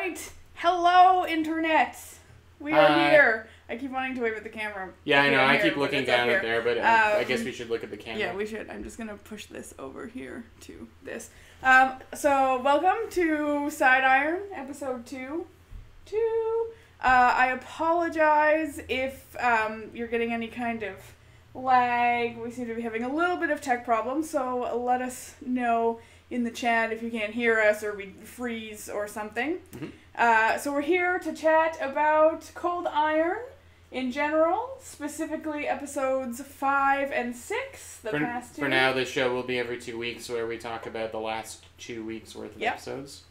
right. Hello, Internet. We are here. I keep wanting to wave at the camera. Yeah, I know. I keep but looking it's up down here. at there, but I guess we should look at the camera. Yeah, we should. I'm just going to push this over here to this. So, welcome to Side Iron, episode 2. I apologize if you're getting any kind of lag. We seem to be having a little bit of tech problems, so let us know in the chat if you can't hear us or we freeze or something. Mm-hmm. So we're here to chat about Cold Iron in general, specifically episodes 5 and 6, past two. For now, this show will be every 2 weeks where we talk about the last 2 weeks' worth of episodes.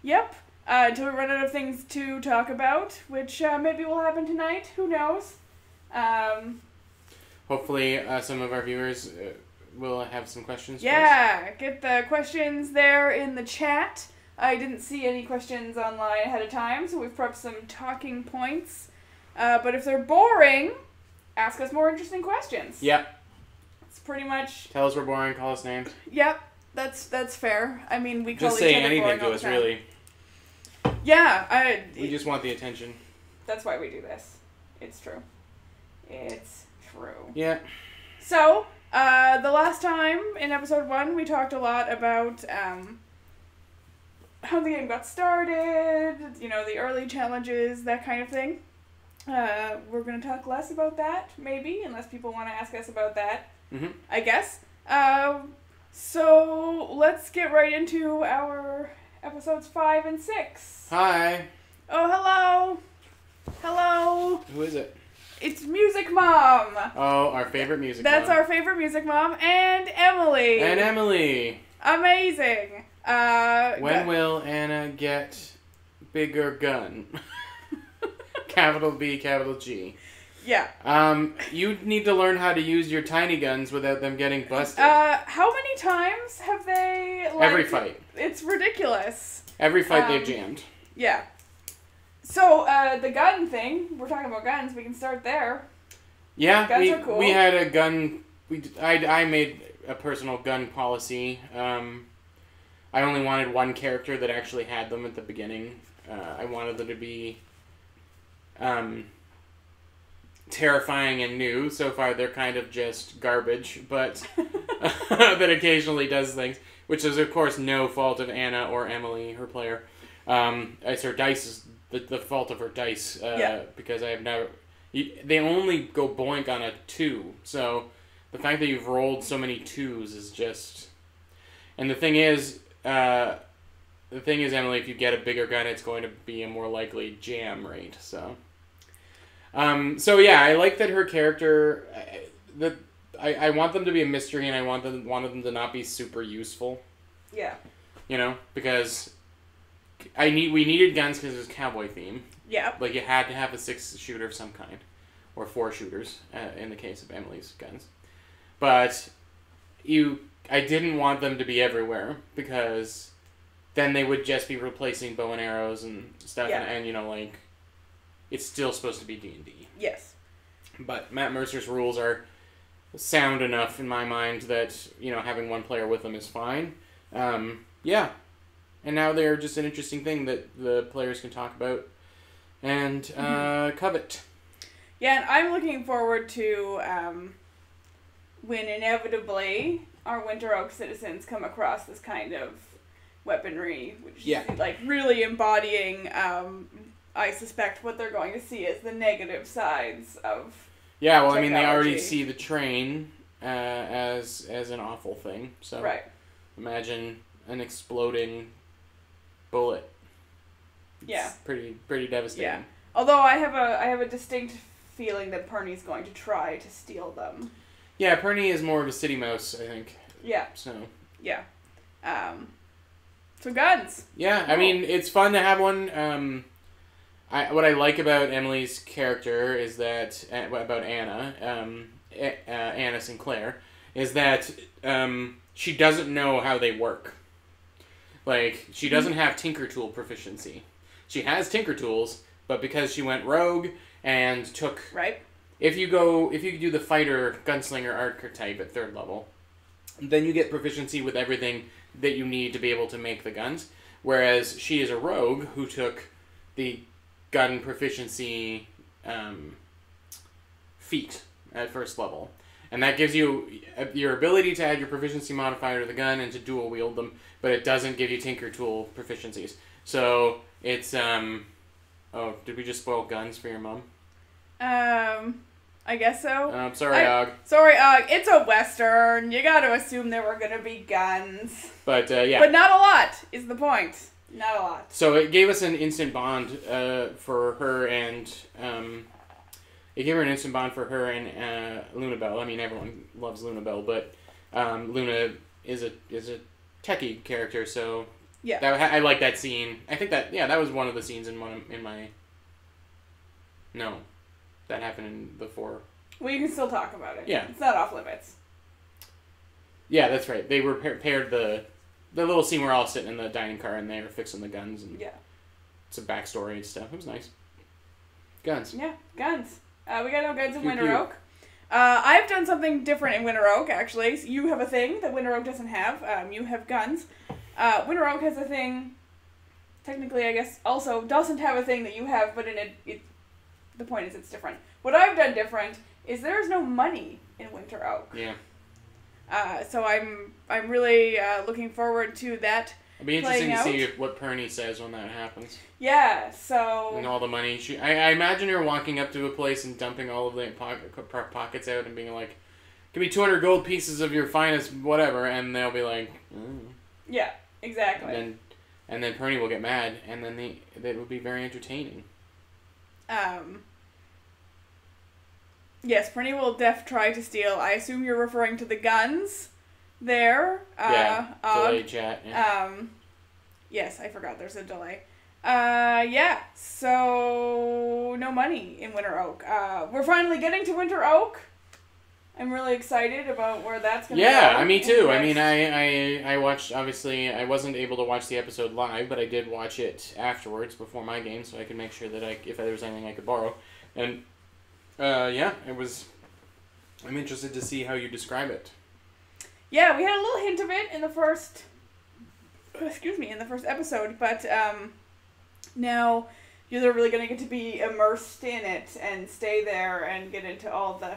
Yep. Until we run out of things to talk about, which maybe will happen tonight. Who knows? Hopefully, some of our viewers will have some questions. Yeah, get the questions there in the chat. I didn't see any questions online ahead of time, so we've prepped some talking points. But if they're boring, ask us more interesting questions. Yep. It's pretty much... Tell us we're boring, call us names. Yep, that's fair. I mean, we call just each say other anything boring to all us, the time. really. Yeah, we just want the attention. That's why we do this. It's true. It's true. Yeah. So, the last time in episode 1, we talked a lot about how the game got started, you know, the early challenges, that kind of thing. We're going to talk less about that, maybe, unless people want to ask us about that, I guess. So, let's get right into our episodes 5 and 6. Hi. Oh, hello. Hello. Who is it? It's Music Mom. Oh, our favorite music That's mom. our favorite Music Mom. And Emily. And Emily. Amazing. When will Anna get bigger gun? Capital B, capital G. Yeah. You need to learn how to use your tiny guns without them getting busted. How many times have they... Every fight. It's ridiculous. Every fight they've jammed. Yeah. So, the gun thing, we're talking about guns, we can start there. Yeah, guns are cool. We had a gun... I made a personal gun policy. I only wanted one character that actually had them at the beginning. I wanted them to be... terrifying and new. So far, they're kind of just garbage, but that occasionally does things, which is, of course, no fault of Anna or Emily, her player. It's her dice, the fault of her dice, because I have never... They only go boink on a 2, so the fact that you've rolled so many 2s is just... And the thing is, Emily, if you get a bigger gun, it's going to be a more likely jam rate, so... So yeah, I like that her character, I want them to be a mystery, and I wanted them to not be super useful. Yeah. You know, because we needed guns because it was cowboy theme. Yeah. Like, you had to have a 6-shooter of some kind, or 4 shooters, in the case of Emily's guns. But I didn't want them to be everywhere, because then they would just be replacing bow and arrows and stuff, and you know, like... It's still supposed to be D&D. Yes. But Matt Mercer's rules are sound enough in my mind that, you know, having one player with them is fine. Yeah. And now they're just an interesting thing that the players can talk about and covet. Yeah, and I'm looking forward to when inevitably our Winter Oak citizens come across this kind of weaponry, which is like really embodying... I suspect what they're going to see is the negative sides of Yeah, well, technology. I mean, they already see the train as an awful thing. So imagine an exploding bullet. It's pretty devastating. Yeah. Although I have a distinct feeling that Perny's going to try to steal them. Yeah, Perny is more of a city mouse, I think. Yeah. So. Yeah. So guns. Yeah, I mean, it's fun to have one. What I like about Emily's character is that, about Anna, Anna Sinclair, is that she doesn't know how they work. Like, she doesn't have Tinker Tool proficiency. She has Tinker Tools, but because she went rogue and took... Right. If you do the fighter gunslinger archetype at 3rd level, then you get proficiency with everything that you need to be able to make the guns. Whereas she is a rogue who took the gun proficiency feat at first level. And that gives you your ability to add your proficiency modifier to the gun and to dual wield them, but it doesn't give you Tinker Tool proficiencies. So it's oh, did we just spoil guns for your mom? I guess so. Sorry, Og. Sorry, Og. It's a Western. You gotta assume there were gonna be guns. But, yeah. But not a lot, is the point. Not a lot. So it gave us an instant bond for her and... it gave her an instant bond for her and Luna Bell. I mean, everyone loves Luna Bell, but Luna is a techie character, so... Yeah. I like that scene. I think that, that was one of the scenes in my... No. That happened in the 4. Well, you can still talk about it. Yeah. It's not off limits. Yeah, that's right. They repaired the little scene where we're all sitting in the dining car and they were fixing the guns and some backstory and stuff. It was nice. Guns. Yeah, guns. We got no guns in Winter Oak. I've done something different in Winter Oak, actually. So you have a thing that Winter Oak doesn't have. You have guns. Winter Oak has a thing, technically, I guess, also doesn't have a thing that you have, but in it the point is it's different. What I've done different is there's no money in Winter Oak. Yeah. So I'm really looking forward to that. It'll be interesting to see what Perny says when that happens. Yeah, so... And all the money. I imagine her walking up to a place and dumping all of the pockets out and being like, give me 200 gold pieces of your finest whatever, and they'll be like, Yeah, exactly. And then Perny will get mad, and then it will be very entertaining. Yes, Perny will try to steal. I assume you're referring to the guns there. Delay chat. Yeah. Yes, I forgot there's a delay. Yeah, so no money in Winter Oak. We're finally getting to Winter Oak. I'm really excited about where that's going to go. Yeah, me too. I mean, I watched, obviously, I wasn't able to watch the episode live, but I did watch it afterwards before my game, so I could make sure that if there was anything I could borrow. And, I'm interested to see how you describe it. Yeah, we had a little hint of it in the first episode, but now you're really going to get to be immersed in it and stay there and get into all the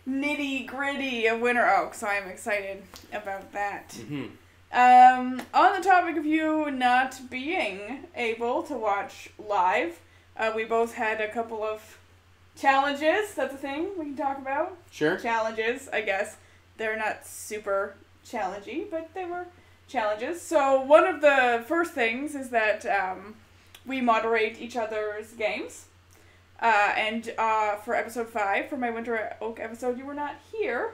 nitty-gritty of Winter Oak, so I'm excited about that. Mm-hmm. On the topic of you not being able to watch live, we both had a couple of challenges. That's a thing we can talk about. Sure. Challenges, I guess. They're not super challenging, but they were challenges. So one of the first things is that we moderate each other's games. And for episode 5, for my Winter Oak episode, you were not here.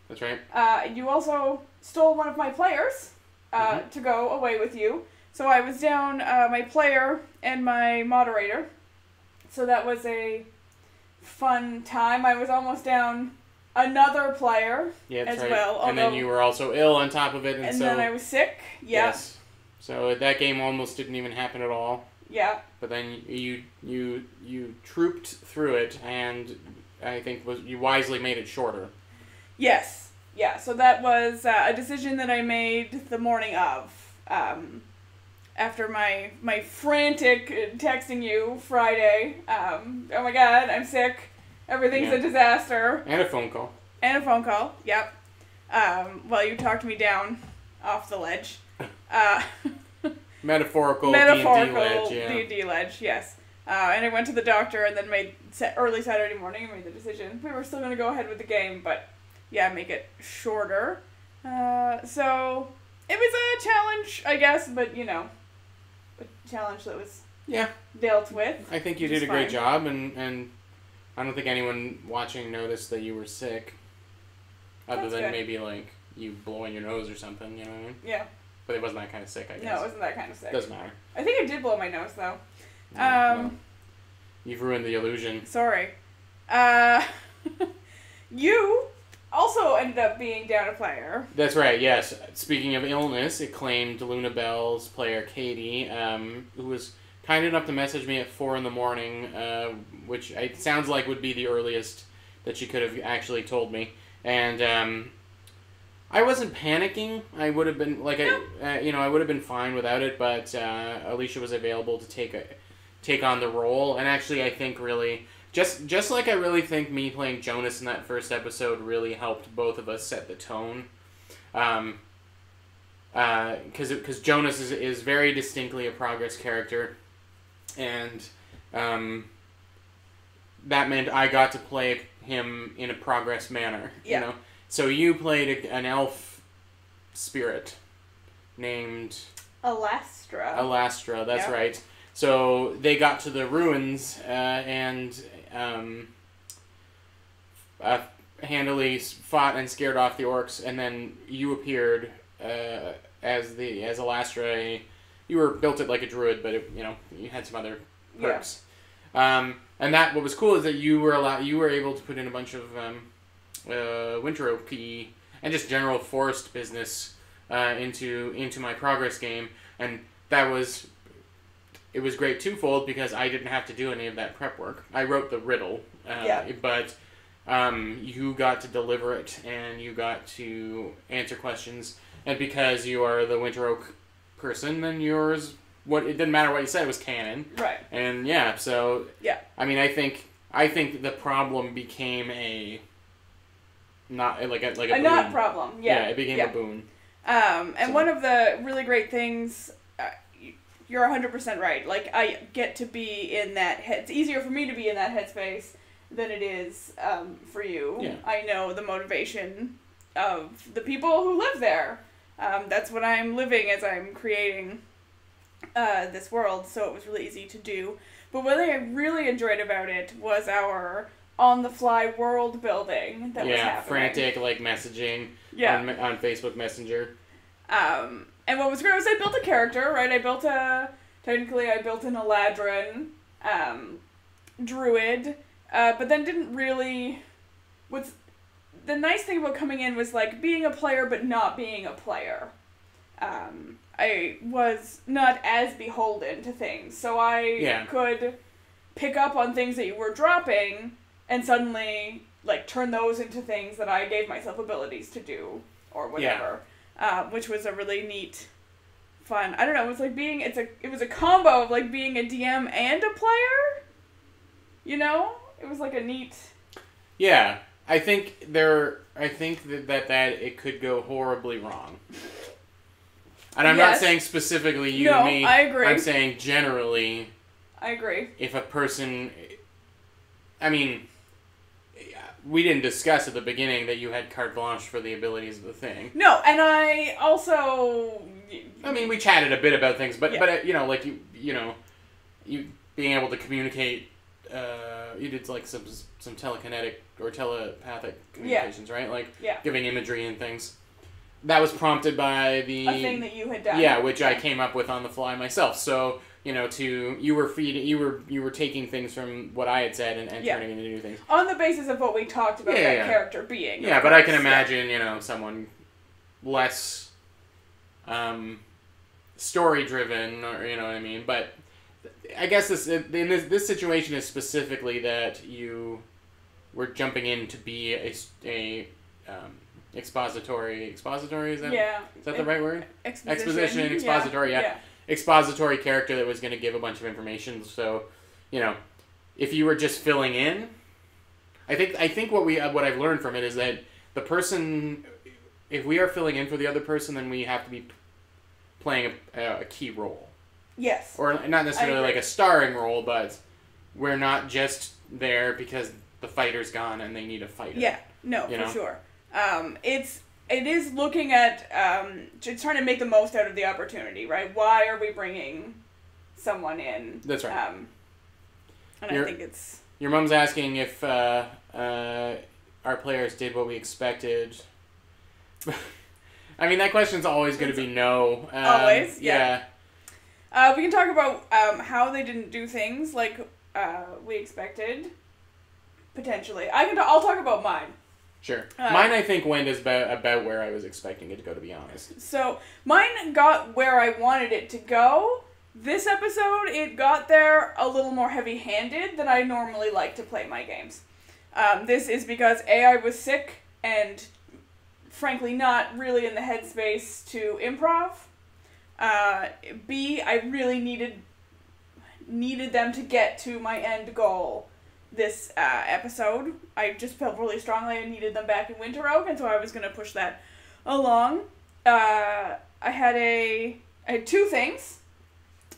That's right. You also stole one of my players to go away with you. So I was down my player and my moderator. So that was a fun time. I was almost down another player as well. And then you were also ill on top of it. And so, then I was sick. Yeah. Yes. So that game almost didn't even happen at all. Yeah. But then you trooped through it, and I think you wisely made it shorter. Yes. Yeah. So that was a decision that I made the morning of. After my frantic texting you Friday. Oh my God, I'm sick. Everything's a disaster. And a phone call. Yep. Well, you talked me down off the ledge. Metaphorical D&D ledge, yeah. D&D ledge, yes. And I went to the doctor and then made early Saturday morning and made the decision. We were still going to go ahead with the game, but make it shorter. So it was a challenge, I guess, but a challenge that was dealt with. I think you did a great job, and I don't think anyone watching noticed that you were sick. Other than maybe you blowing your nose or something, you know what I mean? Yeah. But it wasn't that kind of sick, I guess. No, it wasn't that kind of sick. Doesn't matter. I think I did blow my nose, though. Well, you've ruined the illusion. Sorry. You also ended up being down a player. That's right, yes. Speaking of illness, it claimed Luna Bell's player, Katie, who was kind enough to message me at 4 a.m, which it sounds like would be the earliest that she could have actually told me. And I wasn't panicking. I would have been like, I would have been fine without it. But Alicia was available to take on the role, and actually, I think really just like I really think me playing Jonas in that first episode really helped both of us set the tone. Because Jonas is very distinctly a progress character, and that meant I got to play him in a progress manner. Yeah. You know. So you played an elf spirit named Alastra. That's right. So they got to the ruins and handily fought and scared off the orcs, and then you appeared as Alastra. You were built it like a druid, but you had some other perks. Yeah. And that what was cool is that you were able to put in a bunch of winter oak and just general forest business into my progress game, and it was great twofold because I didn't have to do any of that prep work. I wrote the riddle, but you got to deliver it and you got to answer questions, and because you are the winter oak person, then yours it didn't matter what you said, it was canon, right? And so I mean, I think the problem became a not like a boon. Not problem. Yeah, it became a boon. And one of the really great things, you're 100% right. Like, I get to be in that it's easier for me to be in that headspace than it is for you. Yeah. I know the motivation of the people who live there. That's what I'm living as I'm creating this world, so it was really easy to do. But what I really enjoyed about it was our on-the-fly world building that was happening. Frantic, like, messaging on Facebook Messenger. And what was great was I built a character, right? I built an Eladrin druid, but then didn't really... The nice thing about coming in was, like, being a player but not being a player. I was not as beholden to things, so I could pick up on things that you were dropping and suddenly, like, turn those into things that I gave myself abilities to do, or whatever. Which was a really neat, fun, I don't know, it was like it was a combo of, like, being a DM and a player, you know? It was, like, a neat... Yeah, I think that it could go horribly wrong. And I'm not saying specifically you and me. I agree. I'm saying generally... I agree. If a person... I mean... We didn't discuss at the beginning that you had carte blanche for the abilities of the thing. No, and I also... I mean, we chatted a bit about things, but like you being able to communicate, you did like some telekinetic or telepathic communications, right? Like giving imagery and things. That was prompted by a thing that you had done. Yeah, which I came up with on the fly myself. So, you were taking things from what I had said and turning it into new things. On the basis of what we talked about that character being. Yeah, but I can imagine, someone less story driven, or you know what I mean. But I guess this situation is specifically that you were jumping in to be a expository, is that the right word? Exposition, expository, expository character that was going to give a bunch of information. So, if you were just filling in, I think what I've learned from it is that the person, if we are filling in for the other person, then we have to be playing a key role. Yes. Or not necessarily like a starring role, but we're not just there because the fighter's gone and they need a fighter. Yeah, no, for sure. It is looking at just trying to make the most out of the opportunity, right? Why are we bringing someone in? That's right. And I think it's... Your mom's asking if our players did what we expected. I mean, that question's always going to be no. Always? Yeah. We can talk about how they didn't do things like we expected, potentially. I'll talk about mine. Sure. Mine, I think, went about where I was expecting it to go, to be honest. So, mine got where I wanted it to go. This episode, it got there a little more heavy-handed than I normally like to play my games. This is because A, I was sick, and frankly not really in the headspace to improv. B, I really needed them to get to my end goal this episode. I just felt really strongly I needed them back in Winter Oak, and so I was going to push that along. I had two things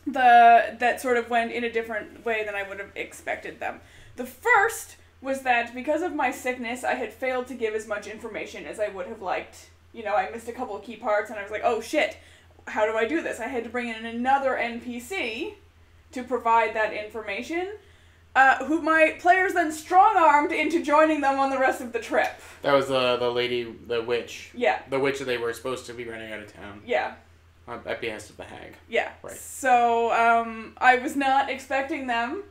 that sort of went in a different way than I would have expected them. The first was that because of my sickness, I had failed to give as much information as I would have liked. You know, I missed a couple of key parts, and I was like, oh shit, how do I do this? I had to bring in another NPC to provide that information, who my players then strong-armed into joining them on the rest of the trip. That was the lady, the witch. Yeah. The witch that they were supposed to be running out of town. Yeah. At behest of the hag. Yeah. Right. So, I was not expecting them,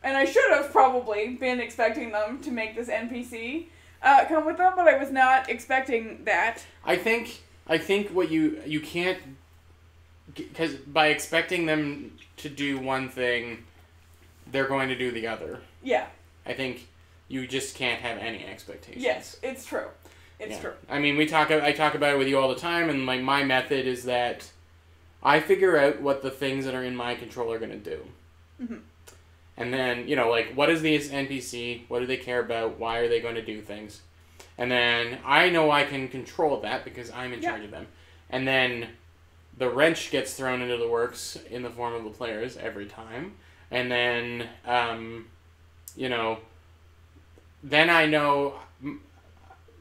and I should have probably been expecting them to make this NPC come with them, but I was not expecting that. I think what you can't, because by expecting them to do one thing, they're going to do the other. Yeah. I think you just can't have any expectations. Yes, it's true. It's true. I mean, I talk about it with you all the time, and like my method is that I figure out what the things that are in my control are going to do. Mm-hmm. And then, you know, like, what is this NPC? What do they care about? Why are they going to do things? And then I know I can control that because I'm in charge of them. And then the wrench gets thrown into the works in the form of the players every time. And then, you know, then I know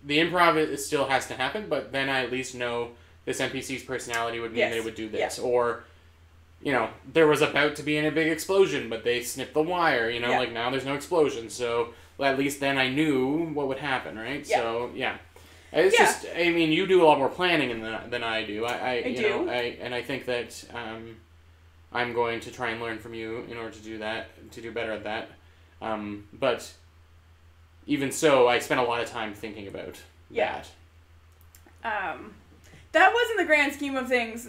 the improv still has to happen, but then I at least know this NPC's personality would mean they would do this. Yeah. Or, you know, there was about to be a big explosion, but they snipped the wire, you know, like now there's no explosion. So at least then I knew what would happen, right? Yeah. So, yeah. It's just, I mean, you do a lot more planning than I do. I do. And I think that I'm going to try and learn from you in order to do that, to do better at that. But even so, I spent a lot of time thinking about that. That was, in the grand scheme of things,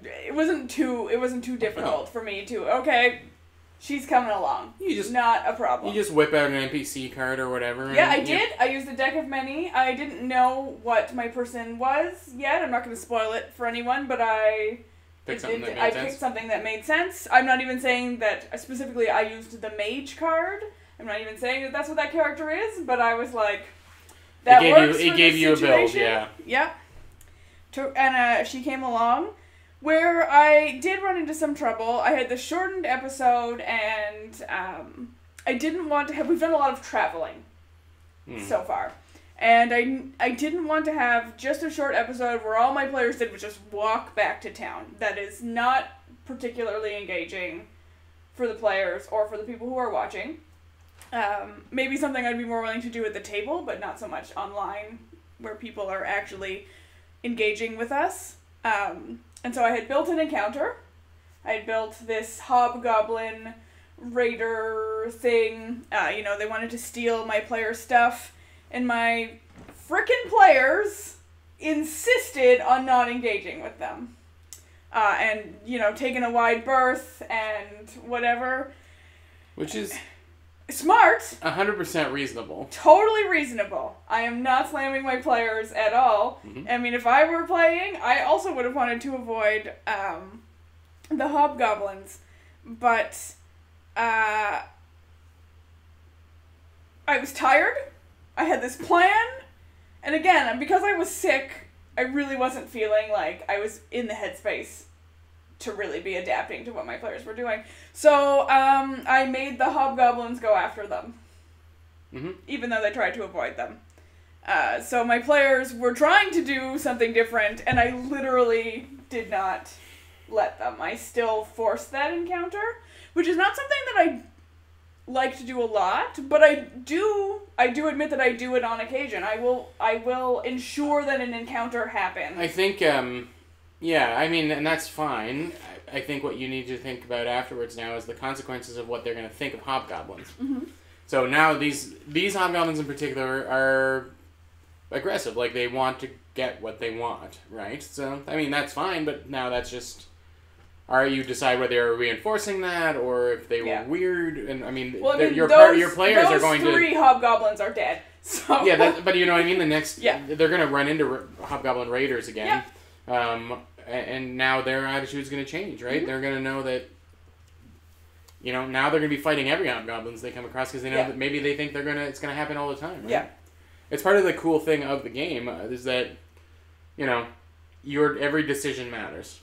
it wasn't too difficult for me to, okay, she's coming along. Not a problem. You just whip out an NPC card or whatever. Yeah, I did. I used a deck of many. I didn't know what my person was yet. I'm not going to spoil it for anyone, but I picked something that made sense. I'm not even saying that specifically I used the mage card. I'm not even saying that that's what that character is, but I was like, that works for this situation. It gave you a build, yeah. Yep. And she came along, where I did run into some trouble. I had the shortened episode, and I didn't want to have... We've done a lot of traveling so far. And I didn't want to have just a short episode where all my players did was just walk back to town. That is not particularly engaging for the players or for the people who are watching. Maybe something I'd be more willing to do at the table, but not so much online, where people are actually engaging with us. And so I had built an encounter. I had built this hobgoblin raider thing. You know, they wanted to steal my players' stuff, and my frickin' players insisted on not engaging with them. And, you know, taking a wide berth and whatever. Which is... smart. 100% reasonable. Totally reasonable. I am not slamming my players at all. Mm-hmm. I mean, if I were playing, I also would have wanted to avoid the hobgoblins. But I was tired. I had this plan. And again, because I was sick, I really wasn't feeling like I was in the headspace to really be adapting to what my players were doing. So, I made the hobgoblins go after them. Mm-hmm. Even though they tried to avoid them. So my players were trying to do something different, and I literally did not let them. I still forced that encounter, which is not something that I like to do a lot, but I do admit that I do it on occasion. I will ensure that an encounter happens. I think, yeah, I mean, and that's fine. I think what you need to think about afterwards now is the consequences of what they're going to think of hobgoblins. Mm-hmm. So now these hobgoblins in particular are aggressive. Like, they want to get what they want, right? So, I mean, that's fine, but now that's just you decide whether you're reinforcing that or if they were weird. And I mean, your players are going to... Those 3 hobgoblins are dead. So. Yeah, but you know what I mean? The next... They're going to run into hobgoblin raiders again. Yeah. And now their attitude's going to change, right? Mm-hmm. They're going to know that... You know, now they're going to be fighting every hobgoblins they come across because they know that maybe they think it's going to happen all the time, right? Yeah. It's part of the cool thing of the game is that, you know, every decision matters.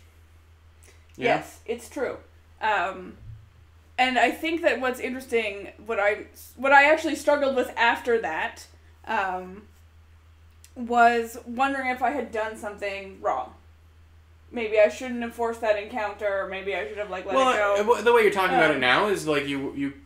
Yes, it's true. And I think that what's interesting, what I actually struggled with after that, was wondering if I had done something wrong. Maybe I shouldn't have forced that encounter, or maybe I should have let it go. The way you're talking about it now is like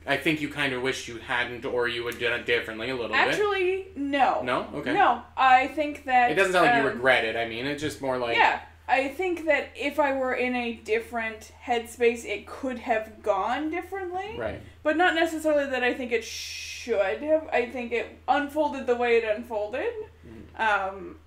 I think you kind of wish you hadn't, or you would have done it differently a little bit. Actually, no. No? Okay. No, I think that... It doesn't sound like you regret it. I mean, it's just more like... Yeah. I think that if I were in a different headspace, it could have gone differently. Right. But not necessarily that I think it should have. I think it unfolded the way it unfolded.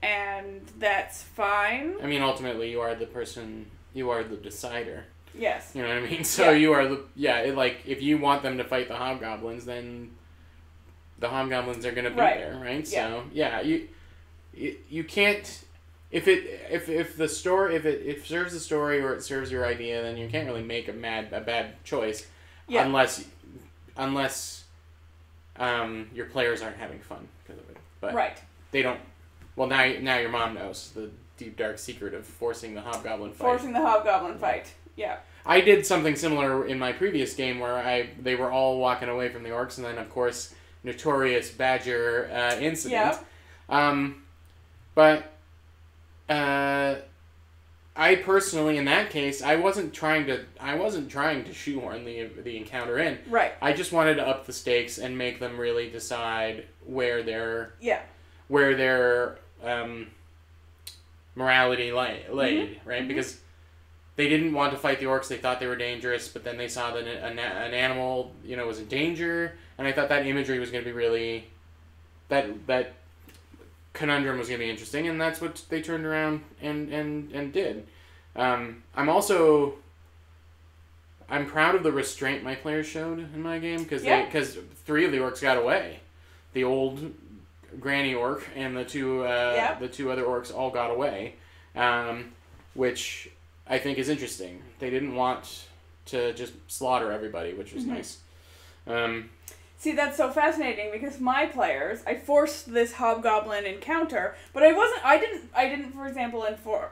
And that's fine. I mean, ultimately, you are the person, you are the decider. Yes. You know what I mean? So you are if you want them to fight the hobgoblins, then the hobgoblins are going to be there, right? So, you can't... If it serves the story or it serves your idea, then you can't really make a bad choice, unless your players aren't having fun because of it. But they don't. Well, now your mom knows the deep dark secret of forcing the hobgoblin fight. Yeah. I did something similar in my previous game where they were all walking away from the orcs, and then of course notorious badger incident. But. I personally, in that case, I wasn't trying to shoehorn the encounter in. Right. I just wanted to up the stakes and make them really decide where their morality laid, right? Mm-hmm. Because they didn't want to fight the orcs. They thought they were dangerous, but then they saw that an animal, was in danger, and I thought that imagery was going to be really that conundrum was going to be interesting, and that's what they turned around and did. I'm proud of the restraint my players showed in my game because 3 of the orcs got away. The old granny orc and the two other orcs all got away, which I think is interesting. They didn't want to just slaughter everybody, which was nice. See, that's so fascinating because my players, I forced this hobgoblin encounter, but I didn't, for example,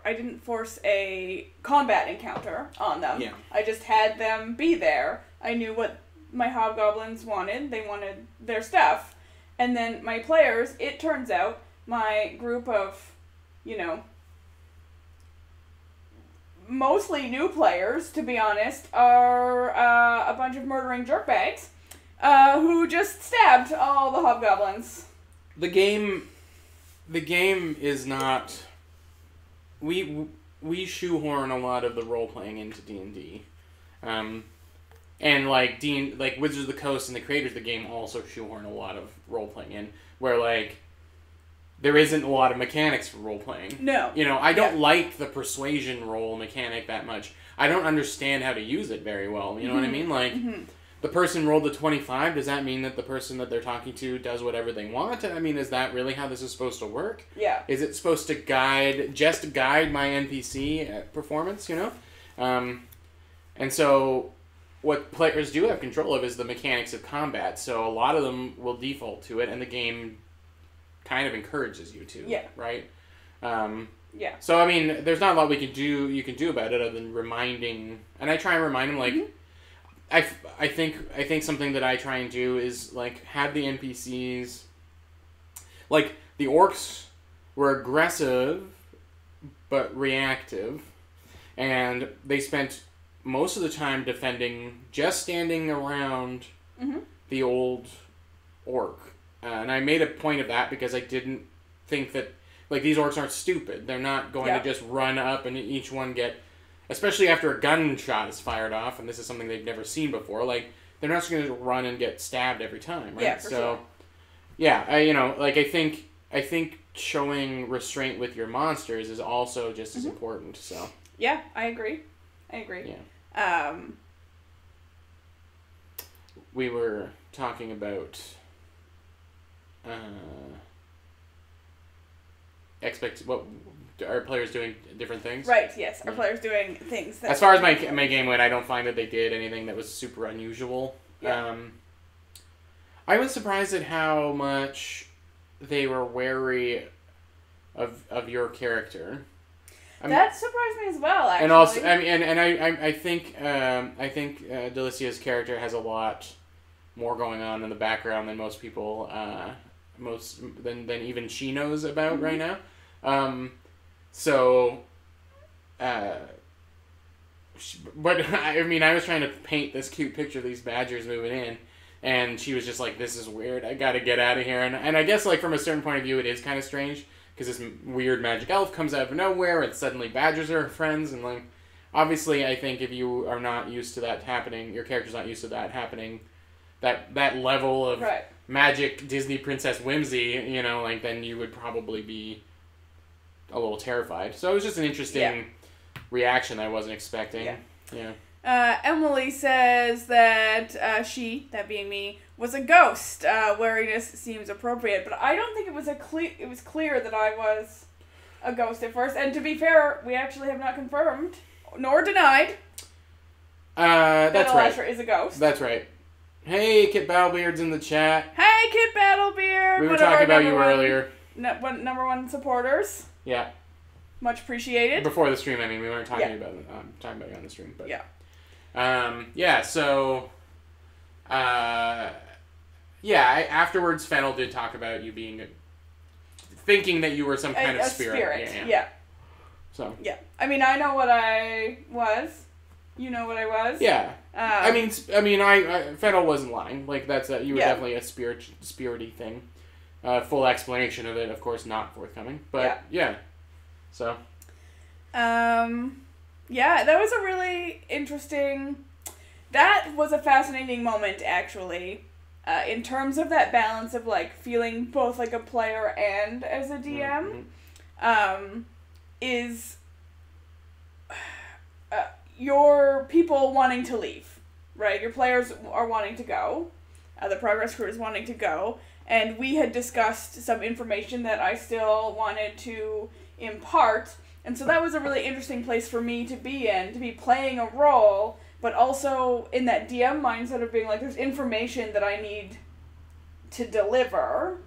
I didn't force a combat encounter on them. Yeah. I just had them be there. I knew what my hobgoblins wanted. They wanted their stuff. And then my players, it turns out, my group of, mostly new players, to be honest, are a bunch of murdering jerkbags. Who just stabbed all the hobgoblins. The game is not... We shoehorn a lot of the role-playing into D&D. And, like Wizards of the Coast and the creators of the game also shoehorn a lot of role-playing in, where, there isn't a lot of mechanics for role-playing. No. I don't like the persuasion role mechanic that much. I don't understand how to use it very well, you know what I mean? The person rolled a 25, does that mean that the person that they're talking to does whatever they want? I mean, is that really how this is supposed to work? Yeah. Is it supposed to guide my NPC performance, And so what players do have control of is the mechanics of combat. So a lot of them will default to it, and the game kind of encourages you to. Yeah. Right? Yeah. So, I mean, there's not a lot you can do about it other than reminding... And I try and remind them, I think something that I try and do is, have the NPCs... the orcs were aggressive, but reactive, and they spent most of the time defending, just standing around the old orc. And I made a point of that because I didn't think that... these orcs aren't stupid. They're not going to just run up and each one get... Especially after a gunshot is fired off, and this is something they've never seen before. They're not just going to run and get stabbed every time, right? Yeah, for sure. Yeah, I think showing restraint with your monsters is also just as important. So. Yeah, I agree. I agree. Yeah. We were talking about what are players doing different things? Right. Yes, our players doing things. As far as my game went, I don't find that they did anything that was super unusual. Yeah. I was surprised at how much they were wary of your character. That surprised me as well, actually. And also, I mean, and I think Delicia's character has a lot more going on in the background than most people, than even she knows about right now. But I mean, I was trying to paint this cute picture of these badgers moving in, and she was just like, "This is weird. I gotta get out of here." And I guess like from a certain point of view, it is kind of strange because this weird magic elf comes out of nowhere, and suddenly badgers are her friends, and like, obviously, I think if you are not used to that happening, your character's not used to that happening, that level of magic Disney princess whimsy, you know, like then you would probably be a little terrified. So it was just an interesting reaction that I wasn't expecting. Yeah. Emily says that she, that being me, was a ghost. Wariness seems appropriate, but I don't think it was it was clear that I was a ghost at first. And to be fair, we actually have not confirmed nor denied that's that Alicia is a ghost. That's right. Hey, Kit Battlebeard's in the chat. Hey, Kit Battlebeard. We were talking about you earlier. Number one supporters. Yeah. Much appreciated. Before the stream, I mean, we weren't talking about you on the stream, but So, afterwards, Fennel did talk about you thinking that you were some kind of spirit. Yeah. So. Yeah, I mean, I know what I was. You know what I was. Yeah. I mean, Fennel wasn't lying. Like you were definitely a spirity thing. Full explanation of it, of course, not forthcoming. But yeah. So. Yeah, that was a really interesting. That was a fascinating moment, actually, in terms of that balance of like feeling both like a player and as a DM. Is your people wanting to leave, right? Your players are wanting to go. The progress crew is wanting to go. And we had discussed some information that I still wanted to impart. And so that was a really interesting place for me to be playing a role, but also in that DM mindset of being like, there's information that I need to deliver.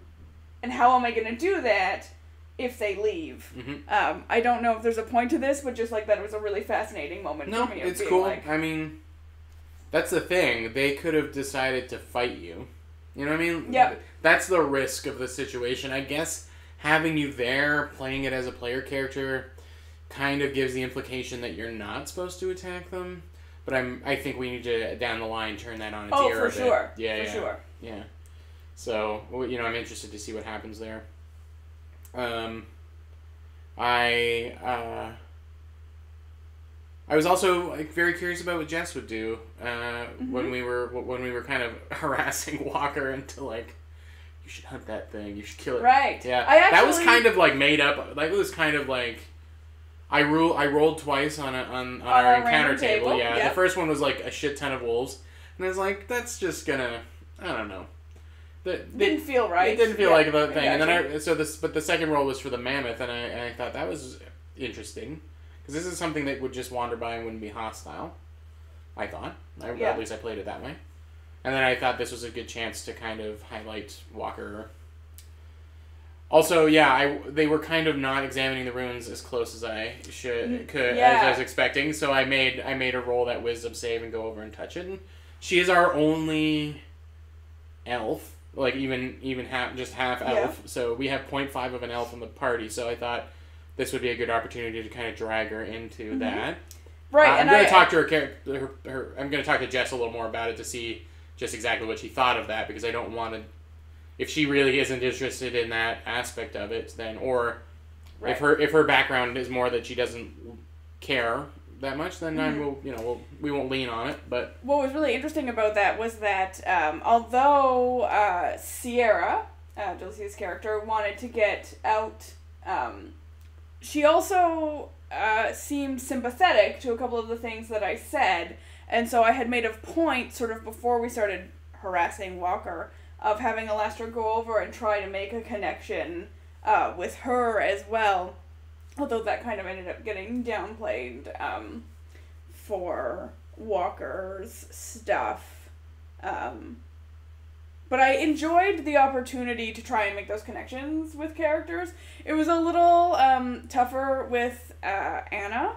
And how am I going to do that if they leave? I don't know if there's a point to this, but just like that, it was a really fascinating moment for me. No, it's cool. Like, I mean, that's the thing. They could have decided to fight you. You know what I mean? Yeah. That's the risk of the situation. I guess having you there, playing it as a player character, kind of gives the implication that you're not supposed to attack them. But I think we need to, down the line, turn that on its ear a bit. Oh, for sure. Yeah, for sure. Yeah. So, you know, I'm interested to see what happens there. I was also like very curious about what Jess would do when we were kind of harassing Walker into like, you should hunt that thing, you should kill it. Right. Yeah. That was kind of like made up. Like it was kind of like I rolled twice on our encounter table. Yeah. Yep. The first one was like a shit ton of wolves, and I was like, that's just gonna, I don't know. Didn't feel right. It didn't feel like the thing. And then but the second roll was for the mammoth, and I thought that was interesting. Because this is something that would just wander by and wouldn't be hostile. I thought. At least I played it that way. And then I thought this was a good chance to kind of highlight Walker. Also, they were kind of not examining the runes as close as I as I was expecting. So I made a roll that wisdom save and go over and touch it. And she is our only elf. Like, even half elf. So we have 0.5 of an elf in the party. So I thought this would be a good opportunity to kind of drag her into that. Right. I'm going to talk to her. I'm going to talk to Jess a little more about it to see just exactly what she thought of that, because I don't want to. If she really isn't interested in that aspect of it, then if her background is more that she doesn't care that much, then we won't lean on it. But what was really interesting about that was that although Sierra, Delicia's character, wanted to get out, she also seemed sympathetic to a couple of the things that I said, and so I had made a point, sort of before we started harassing Walker, of having Alastor go over and try to make a connection with her as well, although that kind of ended up getting downplayed for Walker's stuff. But I enjoyed the opportunity to try and make those connections with characters. It was a little tougher with Anna,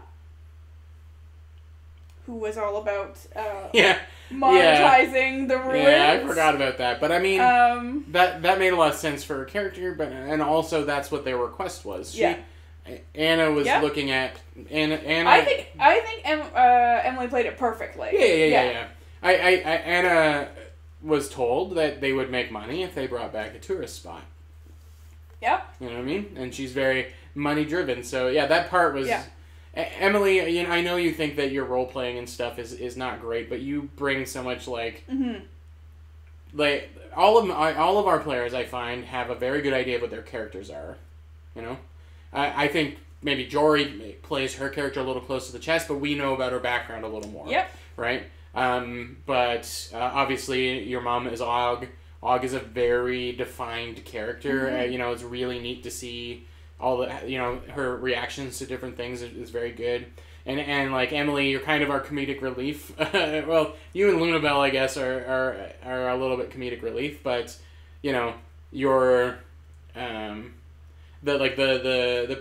who was all about monetizing the ruins. Yeah, I forgot about that. But I mean, that made a lot of sense for her character, and also that's what their request was. Anna was looking at Anna. I think Emily played it perfectly. Yeah. Anna was told that they would make money if they brought back a tourist spot. Yep. You know what I mean? And she's very money driven. So yeah, that part was. Yeah. Emily, I know you think that your role playing and stuff is not great, but you bring so much like all of our players, I find, have a very good idea of what their characters are. You know, I think maybe Jory plays her character a little close to the chest, but we know about her background a little more. Yep. Right. But obviously your mom is Og. Og is a very defined character. It's really neat to see all the, her reactions to different things is very good. And like Emily, you're kind of our comedic relief. Well, you and Lunabelle, I guess, are a little bit comedic relief, but you're the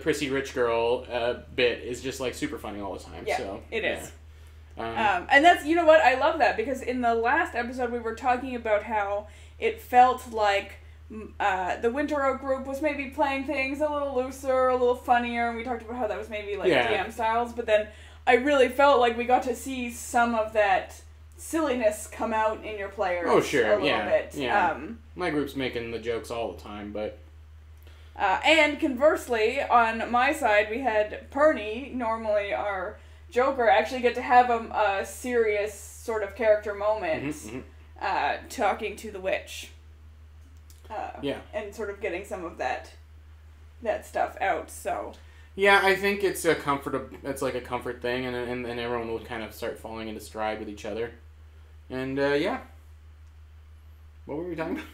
prissy rich girl bit is just like super funny all the time. Yeah, so it is. And that's, you know what, I love that, because in the last episode we were talking about how it felt like the Winter Oak group was maybe playing things a little looser, a little funnier, and we talked about how that was maybe like DM styles, but then I really felt like we got to see some of that silliness come out in your players a little bit. Yeah. My group's making the jokes all the time, but... and conversely, on my side, we had Perny, normally our Joker, actually get to have a serious sort of character moment talking to the witch. And sort of getting some of that stuff out, so... Yeah, I think it's it's like a comfort thing, and everyone will kind of start falling into stride with each other. And, yeah. What were we talking about?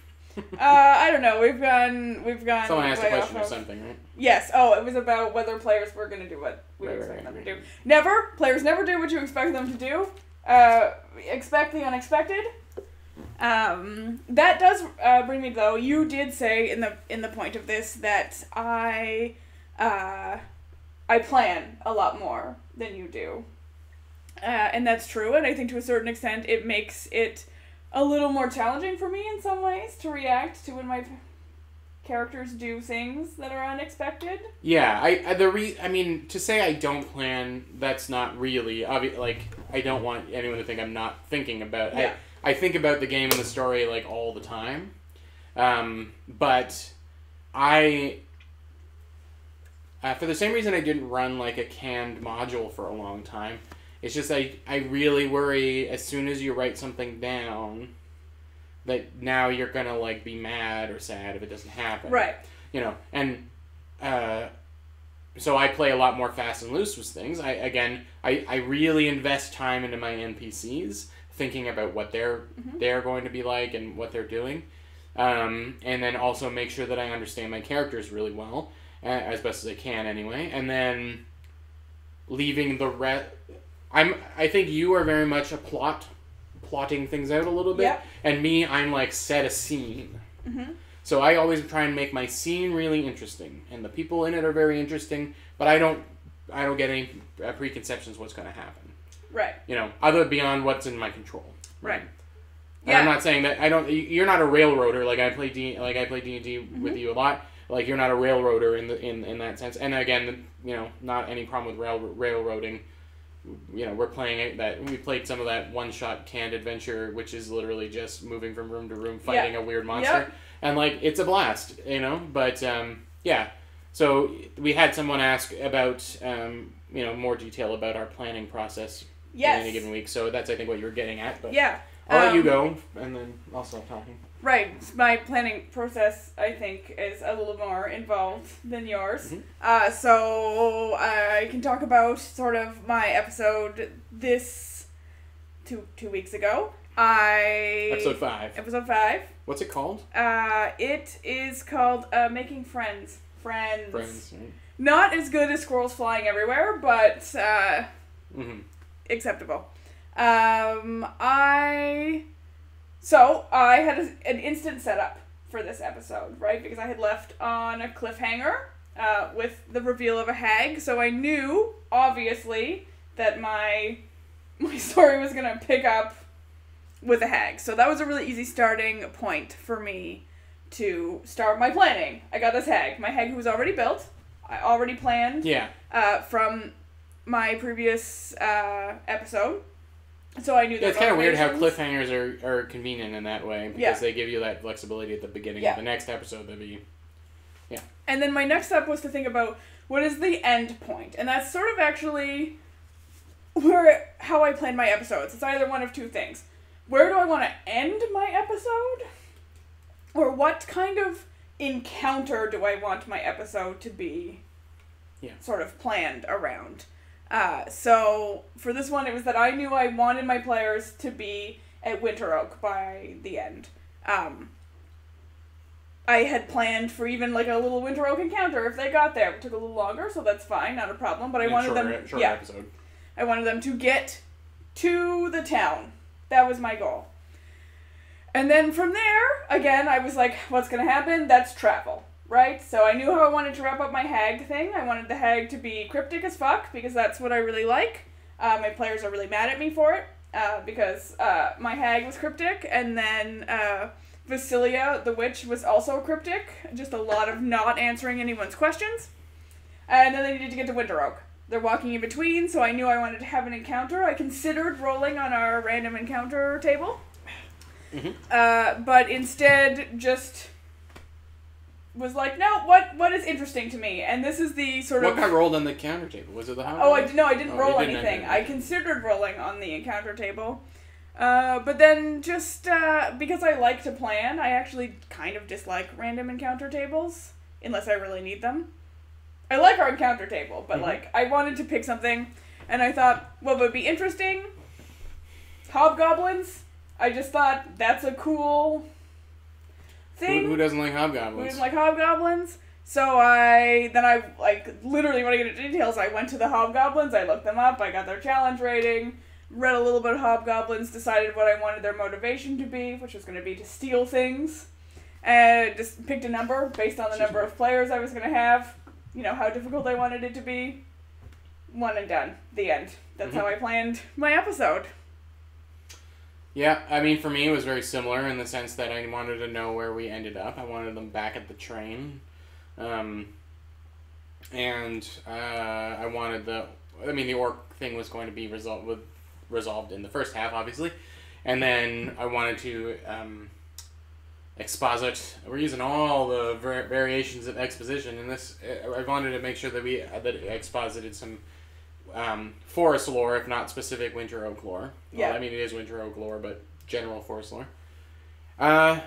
I don't know. We've gone. Someone asked a question or something, right? Yes. Oh, it was about whether players were going to do what we expect them to do. Never. Players never do what you expect them to do. Expect the unexpected. That does bring me, though. You did say in the point of this that I plan a lot more than you do, and that's true. And I think to a certain extent, it makes it a little more challenging for me in some ways to react to when my characters do things that are unexpected. Yeah, I mean, to say I don't plan, that's not really obvious. Like, I don't want anyone to think I'm not thinking about. Yeah. I think about the game and the story like all the time, but I. For the same reason I didn't run like a canned module for a long time. It's just I really worry as soon as you write something down that now you're gonna like be mad or sad if it doesn't happen. Right. And so I play a lot more fast and loose with things. I really invest time into my NPCs, thinking about what they're going to be like and what they're doing. And then also make sure that I understand my characters really well, as best as I can anyway. And then leaving the rest... I think you are very much a plotting things out a little bit, and me, I'm like set a scene. So I always try and make my scene really interesting, and the people in it are very interesting, but I don't get any preconceptions what's going to happen. Right. Other beyond what's in my control. Right. And I'm not saying that you're not a railroader. Like I play D&D with you a lot. Like you're not a railroader in that sense. And again, not any problem with railroading. We're playing we played some of that one-shot canned adventure, which is literally just moving from room to room, fighting a weird monster, and like it's a blast, But so we had someone ask about more detail about our planning process in any given week. So that's I think what you were getting at. But I'll let you go, and then I'll stop talking. Right. My planning process, I think, is a little more involved than yours. Mm-hmm. So I can talk about sort of my episode this 2 weeks ago. Episode 5. Episode 5. What's it called? It is called Making Friends. Friends. Right? Not as good as Squirrels Flying Everywhere, but acceptable. So, I had an instant setup for this episode, right? Because I had left on a cliffhanger with the reveal of a hag, so I knew, obviously, that my story was going to pick up with a hag. So that was a really easy starting point for me to start my planning. I got this hag. My hag who was already built. I already planned from my previous episode. So I knew that. Yeah, it's kind of weird how cliffhangers are convenient in that way, because they give you that flexibility at the beginning of the next episode. And then my next step was to think about what is the end point, and that's sort of actually how I plan my episodes. It's either one of two things: where do I want to end my episode, or what kind of encounter do I want my episode to be? Sort of planned around. So for this one, it was that I knew I wanted my players to be at Winter Oak by the end. I had planned for even like a little Winter Oak encounter if they got there. It took a little longer, so that's fine, not a problem. But I wanted shorter episode. I wanted them to get to the town. That was my goal. And then from there, again, I was like, what's going to happen? That's travel. Right? So I knew how I wanted to wrap up my hag thing. I wanted the hag to be cryptic as fuck, because that's what I really like. My players are really mad at me for it, because my hag was cryptic, and then Vasilia, the witch, was also cryptic. Just a lot of not answering anyone's questions. And then they needed to get to Winter Oak. They're walking in between, so I knew I wanted to have an encounter. I considered rolling on our random encounter table. But instead just was like, no, what is interesting to me? And this is the sort of... What got rolled on the counter table? Was it the hot I didn't roll anything. I considered rolling on the encounter table. But then just because I like to plan, I actually kind of dislike random encounter tables, unless I really need them. I like our encounter table, but I wanted to pick something, and I thought, what would be interesting? Hobgoblins. I just thought that's a cool thing. Who doesn't like hobgoblins? Who doesn't like hobgoblins? So I literally when I get into details, I went to the hobgoblins, I looked them up, I got their challenge rating, read a little bit of hobgoblins, decided what I wanted their motivation to be, which was going to be to steal things, and just picked a number based on the number of players I was going to have, how difficult I wanted it to be. One and done. The end. That's how I planned my episode. Yeah, I mean, for me, it was very similar in the sense that I wanted to know where we ended up. I wanted them back at the train. I wanted the orc thing was going to be resolved in the first half, obviously. And then I wanted to exposit. We're using all the variations of exposition in this. I wanted to make sure that it exposited some forest lore, if not specific Winter Oak lore. Yeah. Well, I mean, it is Winter Oak lore, but general forest lore. I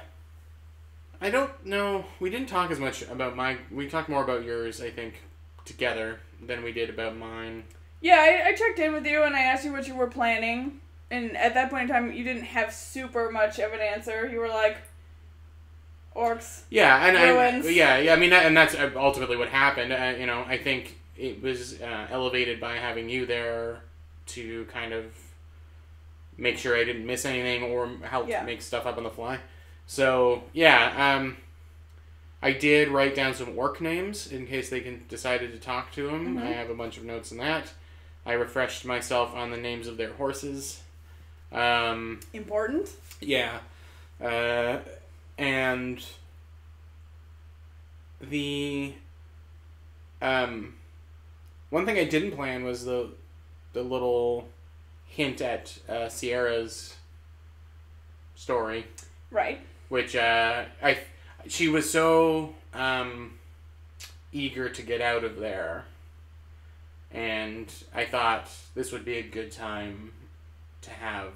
don't know. We didn't talk as much about we talked more about yours, I think, together than we did about mine. Yeah, I checked in with you and I asked you what you were planning. And at that point in time, you didn't have super much of an answer. You were like, orcs. Yeah, and ruins. I mean, and that's ultimately what happened. I think it was elevated by having you there to kind of make sure I didn't miss anything or help make stuff up on the fly. So, I did write down some orc names in case they decided to talk to them. I have a bunch of notes on that. I refreshed myself on the names of their horses. Important? Yeah. And the one thing I didn't plan was the little hint at Sierra's story. Right. Which she was so eager to get out of there, and I thought this would be a good time to have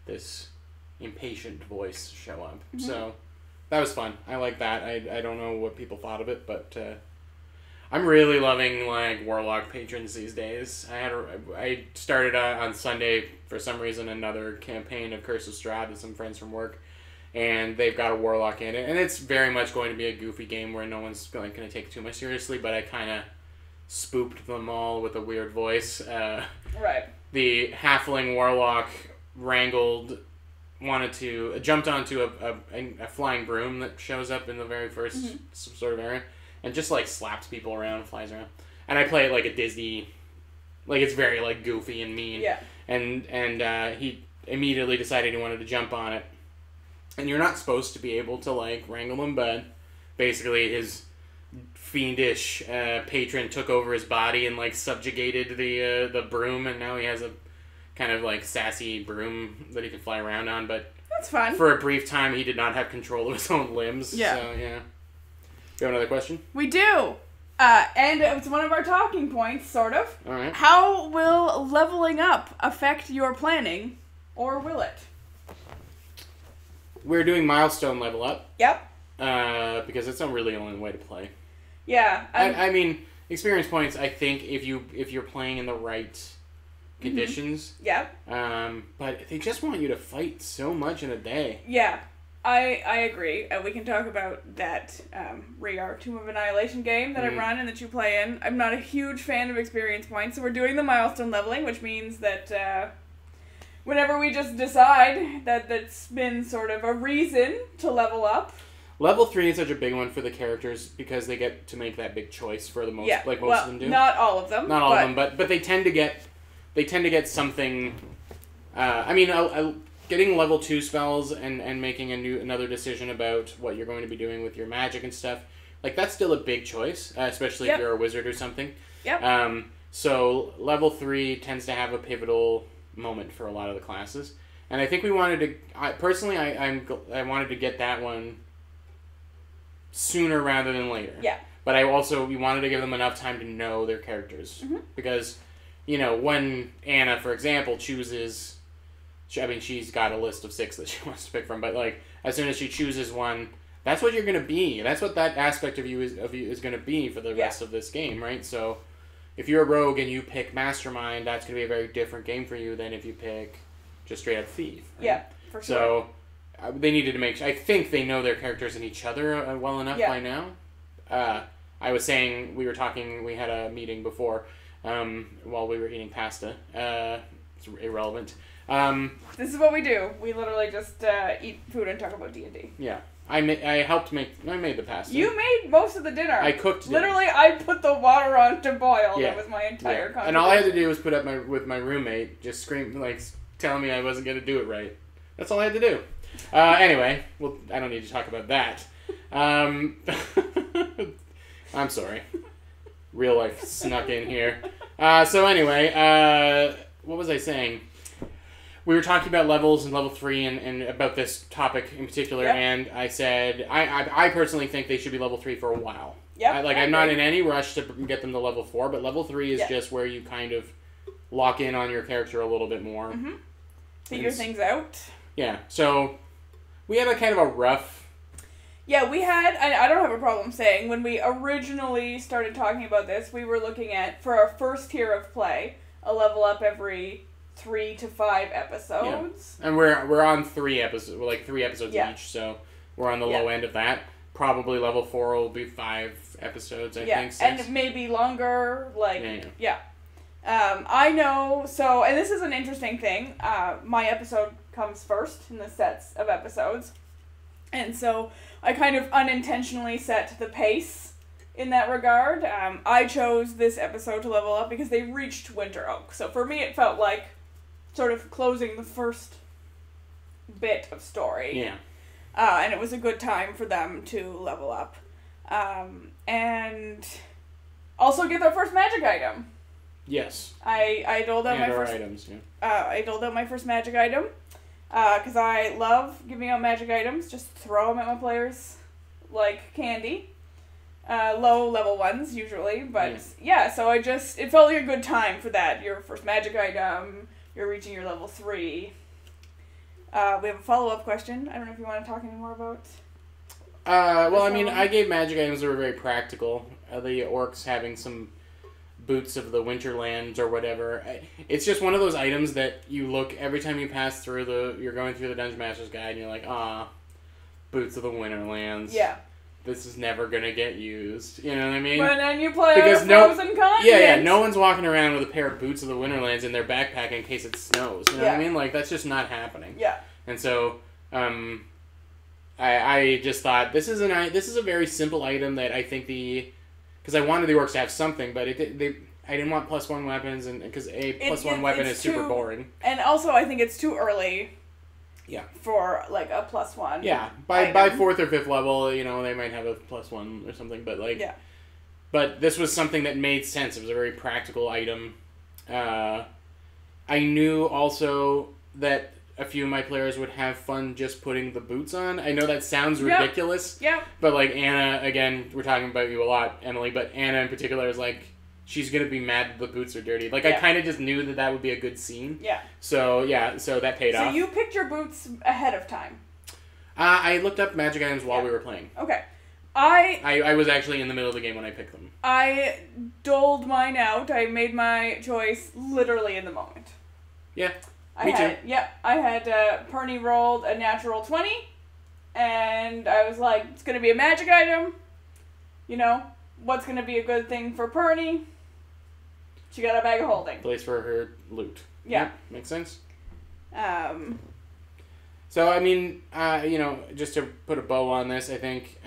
this impatient voice show up. So that was fun. I like that. I don't know what people thought of it, but I'm really loving like Warlock patrons these days. I started on Sunday for some reason another campaign of Curse of Strahd with some friends from work, and they've got a Warlock in it, and it's very much going to be a goofy game where no one's going to take it too much seriously. But I kind of spooked them all with a weird voice. Right. The halfling Warlock jumped onto a flying broom that shows up in the very first sort of area, and just like slaps people around, flies around. And I play it like a Disney, like it's very like goofy and mean. Yeah. And he immediately decided he wanted to jump on it. And you're not supposed to be able to like wrangle him, but basically his fiendish patron took over his body and like subjugated the broom, and now he has a kind of like sassy broom that he can fly around on. But that's fun. For a brief time, he did not have control of his own limbs. Yeah. So yeah. You have another question? We do. And it's one of our talking points, sort of. All right. How will leveling up affect your planning, or will it? We're doing milestone level up. Yep. Because it's not really the only way to play. Yeah. I mean, experience points, I think, if you're playing in the right conditions. Yep. But they just want you to fight so much in a day. Yeah. I agree. We can talk about that Rhaegar Tomb of Annihilation game that I run and that you play in. I'm not a huge fan of experience points, so we're doing the milestone leveling, which means that whenever we just decide that that's been sort of a reason to level up. Level 3 is such a big one for the characters because they get to make that big choice for the most, like most of them do. Not all of them. Not all of them, but they tend to get something. I mean, getting level 2 spells and making another decision about what you're going to be doing with your magic and stuff, like that's still a big choice, especially if you're a wizard or something. Yep. So level 3 tends to have a pivotal moment for a lot of the classes, and I think we wanted to. I wanted to get that one sooner rather than later. Yeah. But we wanted to give them enough time to know their characters. Because, when Anna, for example, chooses... she's got a list of 6 that she wants to pick from, but, like, as soon as she chooses one, that's what you're going to be. That's what that aspect of you is going to be for the rest of this game, right? So, if you're a rogue and you pick Mastermind, that's going to be a very different game for you than if you pick just straight up Thief. Right? Yeah, for sure. So... they needed to make... I think they know their characters and each other well enough by now. I was saying, we had a meeting before while we were eating pasta. It's irrelevant. This is what we do. We literally just eat food and talk about D&D. Yeah. I made the pasta. You made most of the dinner. I cooked dinner. Literally, I put the water on to boil. Yeah. That was my entire contribution. And all I had to do was put up with my roommate, just scream, like, telling me I wasn't going to do it right. That's all I had to do. Anyway, well, I don't need to talk about that. I'm sorry. Real life snuck in here. So anyway, what was I saying? We were talking about levels in level 3 and about this topic in particular, and I said I personally think they should be level 3 for a while. Yeah. I'm not in any rush to get them to level 4, but level 3 is just where you kind of lock in on your character a little bit more. Figure things out. Yeah, so we had a kind of a rough... Yeah, we had, I don't have a problem saying, when we originally started talking about this, we were looking at, for our first tier of play, a level up every 3 to 5 episodes. Yeah. And we're on 3 episodes, like 3 episodes each, so we're on the low end of that. Probably level 4 will be 5 episodes, I think. 6. And maybe longer, I know, so, and this is an interesting thing, my episode comes first in the sets of episodes, and so I kind of unintentionally set the pace in that regard. I chose this episode to level up because they reached Winter Oak, so for me it felt like sort of closing the first bit of story. Yeah. And it was a good time for them to level up. And also get their first magic item. Yes. I doled out my first items. Yeah. I doled out my first magic item because I love giving out magic items. Just throw them at my players like candy. Low level ones usually, but so it felt like a good time for that. Your first magic item, you're reaching your level 3. We have a follow-up question. I don't know if you want to talk any more about... Well, I mean, I gave magic items that were very practical. The orcs having some boots of the Winterlands or whatever. It's just one of those items that you look every time you pass through you're going through the Dungeon Master's Guide and you're like, boots of the Winterlands. Yeah. This is never gonna get used. You know what I mean? But then you play because a frozen continent. Yeah, no one's walking around with a pair of boots of the Winterlands in their backpack in case it snows. You know what I mean? Like, that's just not happening. Yeah. And so, I just thought, this is a very simple item that I think because I wanted the orcs to have something, but I didn't want +1 weapons, and because a +1 weapon is super boring. And also, I think it's too early. Yeah. For like a +1. Yeah, by 4th or 5th level, you know, they might have a +1 or something, but like. Yeah. But this was something that made sense. It was a very practical item. I knew also that a few of my players would have fun just putting the boots on. I know that sounds ridiculous. Yeah. But like Anna, again, we're talking about you a lot, Emily, but Anna in particular is like, she's going to be mad that the boots are dirty. Like, I kind of just knew that would be a good scene. Yeah. So that paid off. So you picked your boots ahead of time? I looked up magic items while we were playing. Okay. I was actually in the middle of the game when I picked them. I doled mine out. I made my choice literally in the moment. Yeah, me too. Yeah, I had Perny rolled a natural 20, and I was like, it's going to be a magic item. You know, what's going to be a good thing for Perny? She got a bag of holding. Place for her loot. Yeah. Makes sense. So, I mean, just to put a bow on this, I think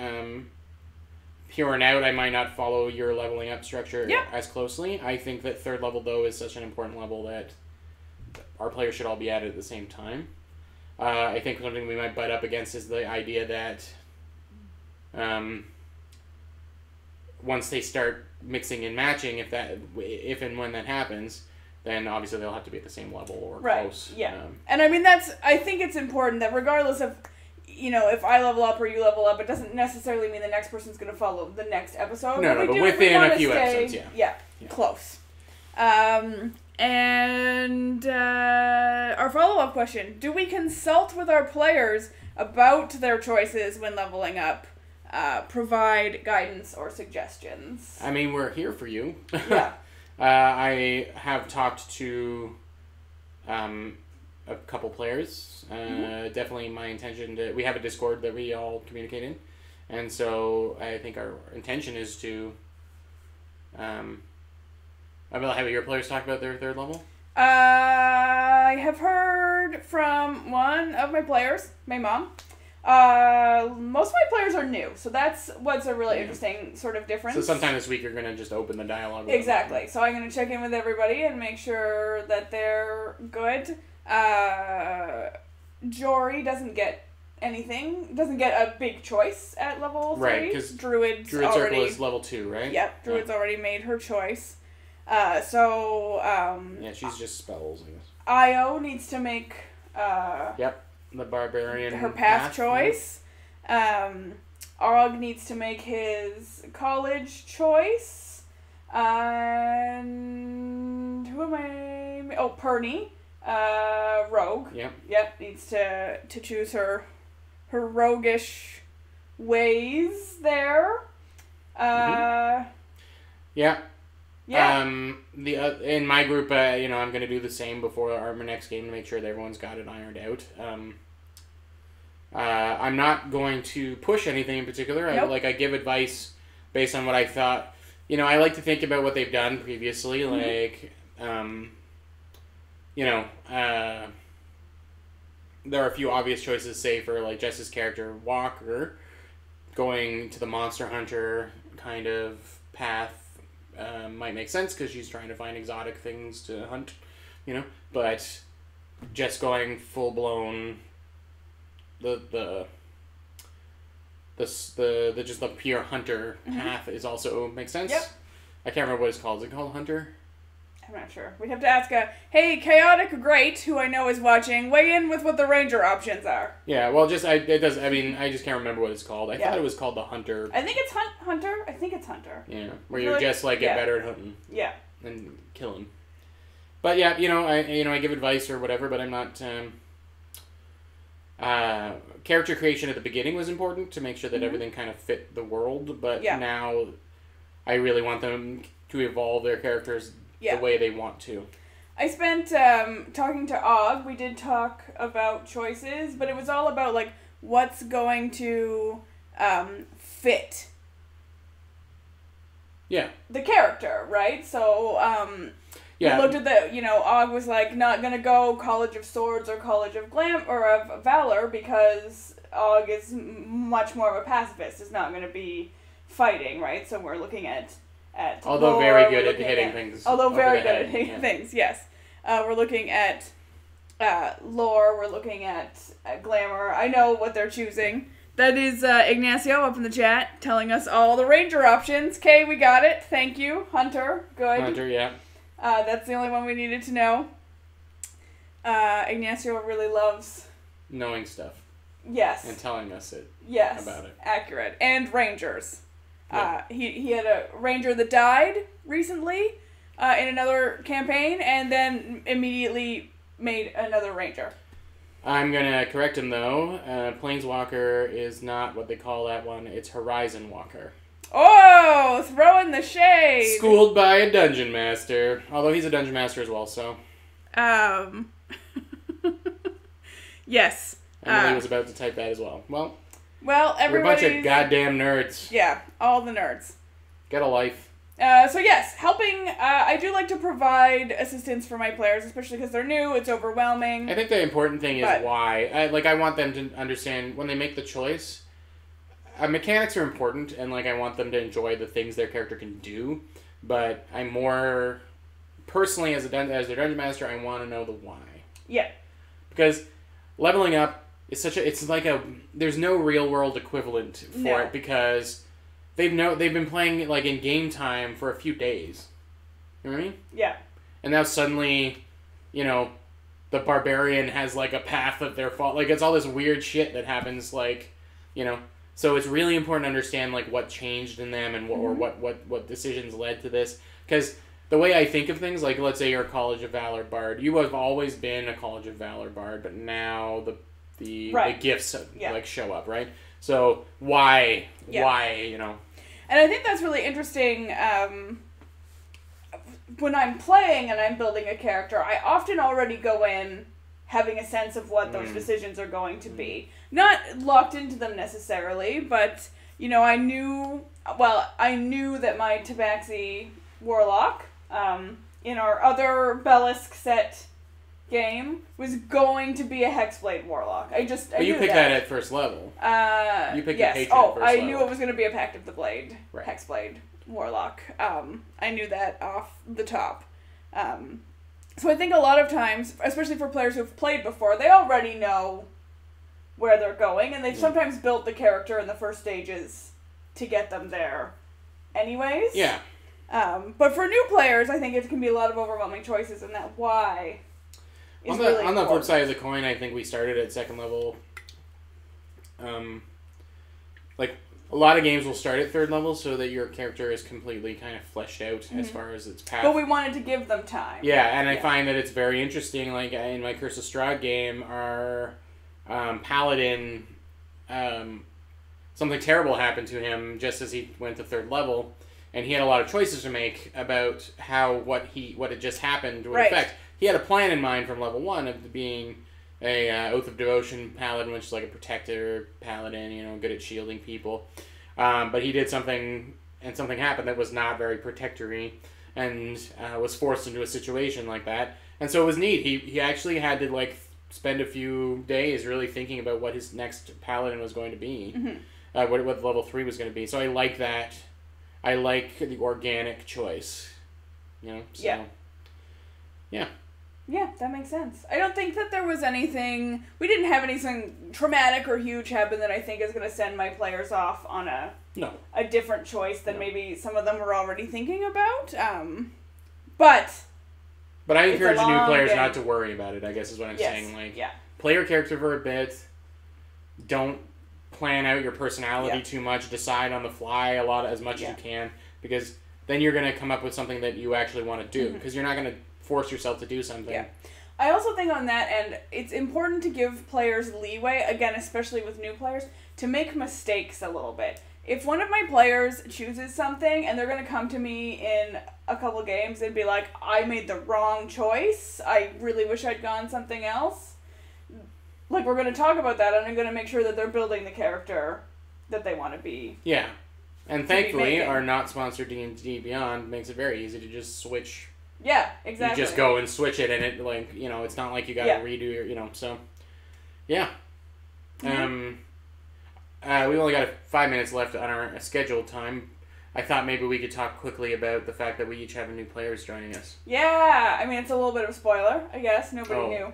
here and out, I might not follow your leveling up structure as closely. I think that 3rd level, though, is such an important level that our players should all be at it at the same time. I think something we might butt up against is the idea that once they start mixing and matching, if and when that happens, then obviously they'll have to be at the same level or close. Yeah. And I mean, I think it's important that regardless of, if I level up or you level up, it doesn't necessarily mean the next person's going to follow the next episode. No, but within a few episodes, yeah. Close. And our follow-up question, do we consult with our players about their choices when leveling up? Provide guidance or suggestions. I mean, we're here for you. Yeah. I have talked to a couple players. Definitely my intention we have a Discord that we all communicate in. And so I think our intention is to have your players talk about their 3rd level? I have heard from one of my players, my mom. Most of my players are new, so that's what's a really interesting sort of difference. So sometime this week you're going to just open the dialogue with Exactly. Them. So I'm going to check in with everybody and make sure that they're good. Jory doesn't get a big choice at level 3. Right, because Druid Circle is level 2, right? Yep, Druid's already made her choice. Yeah, she's just spells, I guess. Io needs to make the barbarian her path choice. Arg needs to make his college choice. And who am I? Oh, Perny, rogue. Yep, needs to choose her roguish ways there. In my group, I'm going to do the same before our next game to make sure that everyone's got it ironed out. I'm not going to push anything in particular. Nope. I give advice based on what I thought. I like to think about what they've done previously. There are a few obvious choices, say for Jess's character Walker, going to the Monster Hunter kind of path. Might make sense because she's trying to find exotic things to hunt, but just going full blown the pure hunter path is also makes sense. Yep. I can't remember what it's called. Is it called Hunter? I'm not sure. We'd have to ask hey, Chaotic Great, who I know is watching, weigh in with what the ranger options are. Yeah, well, I just can't remember what it's called. I thought it was called the Hunter. I think it's Hunter. I think it's Hunter. Yeah, where you just get better at hunting. Yeah. And killing. But yeah, I give advice or whatever, but I'm not character creation at the beginning was important to make sure that everything kind of fit the world, but now I really want them to evolve their characters the way they want to. I spent talking to Og. We did talk about choices, but it was all about like what's going to fit the character, right? So we looked at the, Og was like not gonna go College of Swords or College of of Valor because Og is much more of a pacifist. Is not gonna be fighting, right? So we're looking at although lore, very good at hitting things. Although very good at hitting things, yes. We're looking at lore. We're looking at glamour. I know what they're choosing. That is Ignacio up in the chat telling us all the ranger options. Okay, we got it. Thank you. Hunter, good. Hunter, yeah. That's the only one we needed to know. Ignacio really loves knowing stuff. Yes. And telling us about it. Accurate. And rangers. Yeah. He had a ranger that died recently in another campaign and then immediately made another ranger. I'm going to correct him, though. Planeswalker is not what they call that one. It's Horizon Walker. Oh, throwing the shade. Schooled by a dungeon master. Although he's a dungeon master as well, so. Yes. Emily was about to type that as well. Well, everybody's... We're a bunch of goddamn nerds. Yeah, all the nerds. Get a life. So yes, helping, I do like to provide assistance for my players, especially because they're new, it's overwhelming. I think the important thing is why. I want them to understand when they make the choice, mechanics are important, and I want them to enjoy the things their character can do, but I'm more, personally as their dungeon master, I want to know the why. Yeah. Because leveling up is there's no real world equivalent for it, because they've been playing in game time for a few days. You know what I mean? Yeah. And now suddenly, the barbarian has a path of their fault. It's all this weird shit that happens. So it's really important to understand what changed in them and what decisions led to this. Because the way I think of things, let's say you're a College of Valor bard, you have always been a College of Valor bard, but now the gifts show up, right? So why, And I think that's really interesting. When I'm playing and I'm building a character, I often already go in having a sense of what those decisions are going to be. Not locked into them necessarily, but, I knew that my Tabaxi Warlock, in our other Bellisk set game, was going to be a Hexblade Warlock. But you picked that at first level. You picked the patron at first level. I knew it was going to be a Pact of the Blade, Hexblade Warlock. I knew that off the top. So I think a lot of times, especially for players who've played before, they already know where they're going, and they've sometimes built the character in the first stages to get them there anyways. Yeah. But for new players, I think it can be a lot of overwhelming choices, and that why is really important. On the flip side of the coin, I think we started at second level. A lot of games will start at third level so that your character is completely kind of fleshed out as far as its path. But we wanted to give them time. Yeah, and I find that it's very interesting. In my Curse of Strahd game, our paladin, something terrible happened to him just as he went to third level, and he had a lot of choices to make about what had just happened would affect. He had a plan in mind from level 1 of being a Oath of Devotion paladin, which is a protector paladin, good at shielding people. But he did something, and something happened that was not very protectory, and was forced into a situation like that. And so it was neat. He actually had to spend a few days really thinking about what his next paladin was going to be, what level 3 was going to be. So I like that. I like the organic choice, So, yeah. Yeah, that makes sense. I don't think that there was anything... We didn't have anything traumatic or huge happen that I think is going to send my players off on a different choice than maybe some of them were already thinking about. But I encourage new players not to worry about it, I guess is what I'm saying. Play your character for a bit. Don't plan out your personality too much. Decide on the fly as much as you can. Because then you're going to come up with something that you actually want to do. Because you're not going to force yourself to do something. Yeah. I also think on that end, it's important to give players leeway, again, especially with new players, to make mistakes a little bit. If one of my players chooses something and they're going to come to me in a couple games and be like, I made the wrong choice, I really wish I'd gone something else, like, we're going to talk about that, and I'm going to make sure that they're building the character that they want to be. Yeah. And thankfully, our not sponsored D&D Beyond makes it very easy to just switch. Yeah, exactly. You just go and switch it, and it, like, you know, it's not like you got to redo your, you know, so, yeah. Mm-hmm. We only got 5 minutes left on our scheduled time. I thought maybe we could talk quickly about the fact that we each have new players joining us. Yeah, I mean, it's a little bit of a spoiler, I guess. Nobody knew.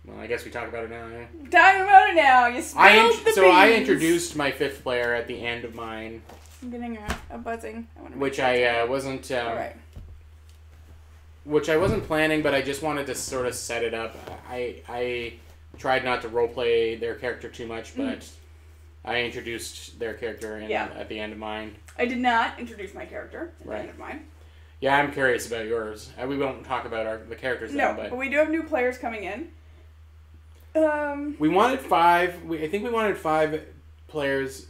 Well, I guess we talk about it now, yeah. Talking about it now. You spilled the beans. So I introduced my 5th player at the end of mine. I'm getting a buzzing. Which I wasn't... All right. Which I wasn't planning, but I just wanted to sort of set it up. I tried not to roleplay their character too much, but I introduced their character at the end of mine. I did not introduce my character at the end of mine. Yeah, I'm curious about yours. We won't talk about the characters now, but we do have new players coming in. We wanted 5. I think we wanted 5 players.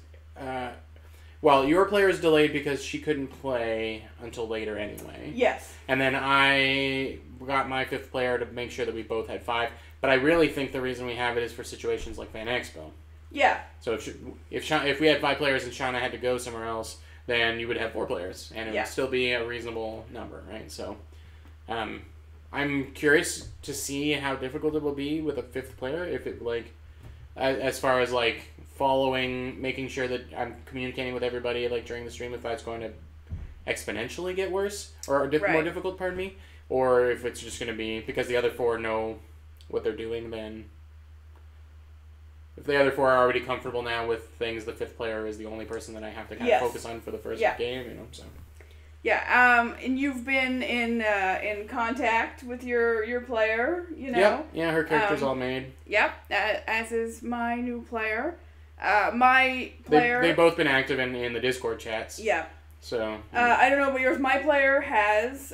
Well, your player is delayed because she couldn't play until later anyway. Yes. And then I got my 5th player to make sure that we both had 5. But I really think the reason we have it is for situations like Fan Expo. Yeah. So if we had 5 players and Shauna had to go somewhere else, then you would have 4 players, and it would still be a reasonable number, right? So, I'm curious to see how difficult it will be with a 5th player. If it as far as following, making sure that I'm communicating with everybody during the stream, if that's going to exponentially get worse or more difficult. Pardon me, or if it's just going to be because the other 4 know what they're doing. Then, if the other 4 are already comfortable now with things, the 5th player is the only person that I have to kind of focus on for the first game. You know, so. Yeah, and you've been in contact with your player, you know. Yep. Yeah, her character's all made. Yep, as is my new player. My player... They've both been active in the Discord chats. Yeah. So... I don't know about yours. My player has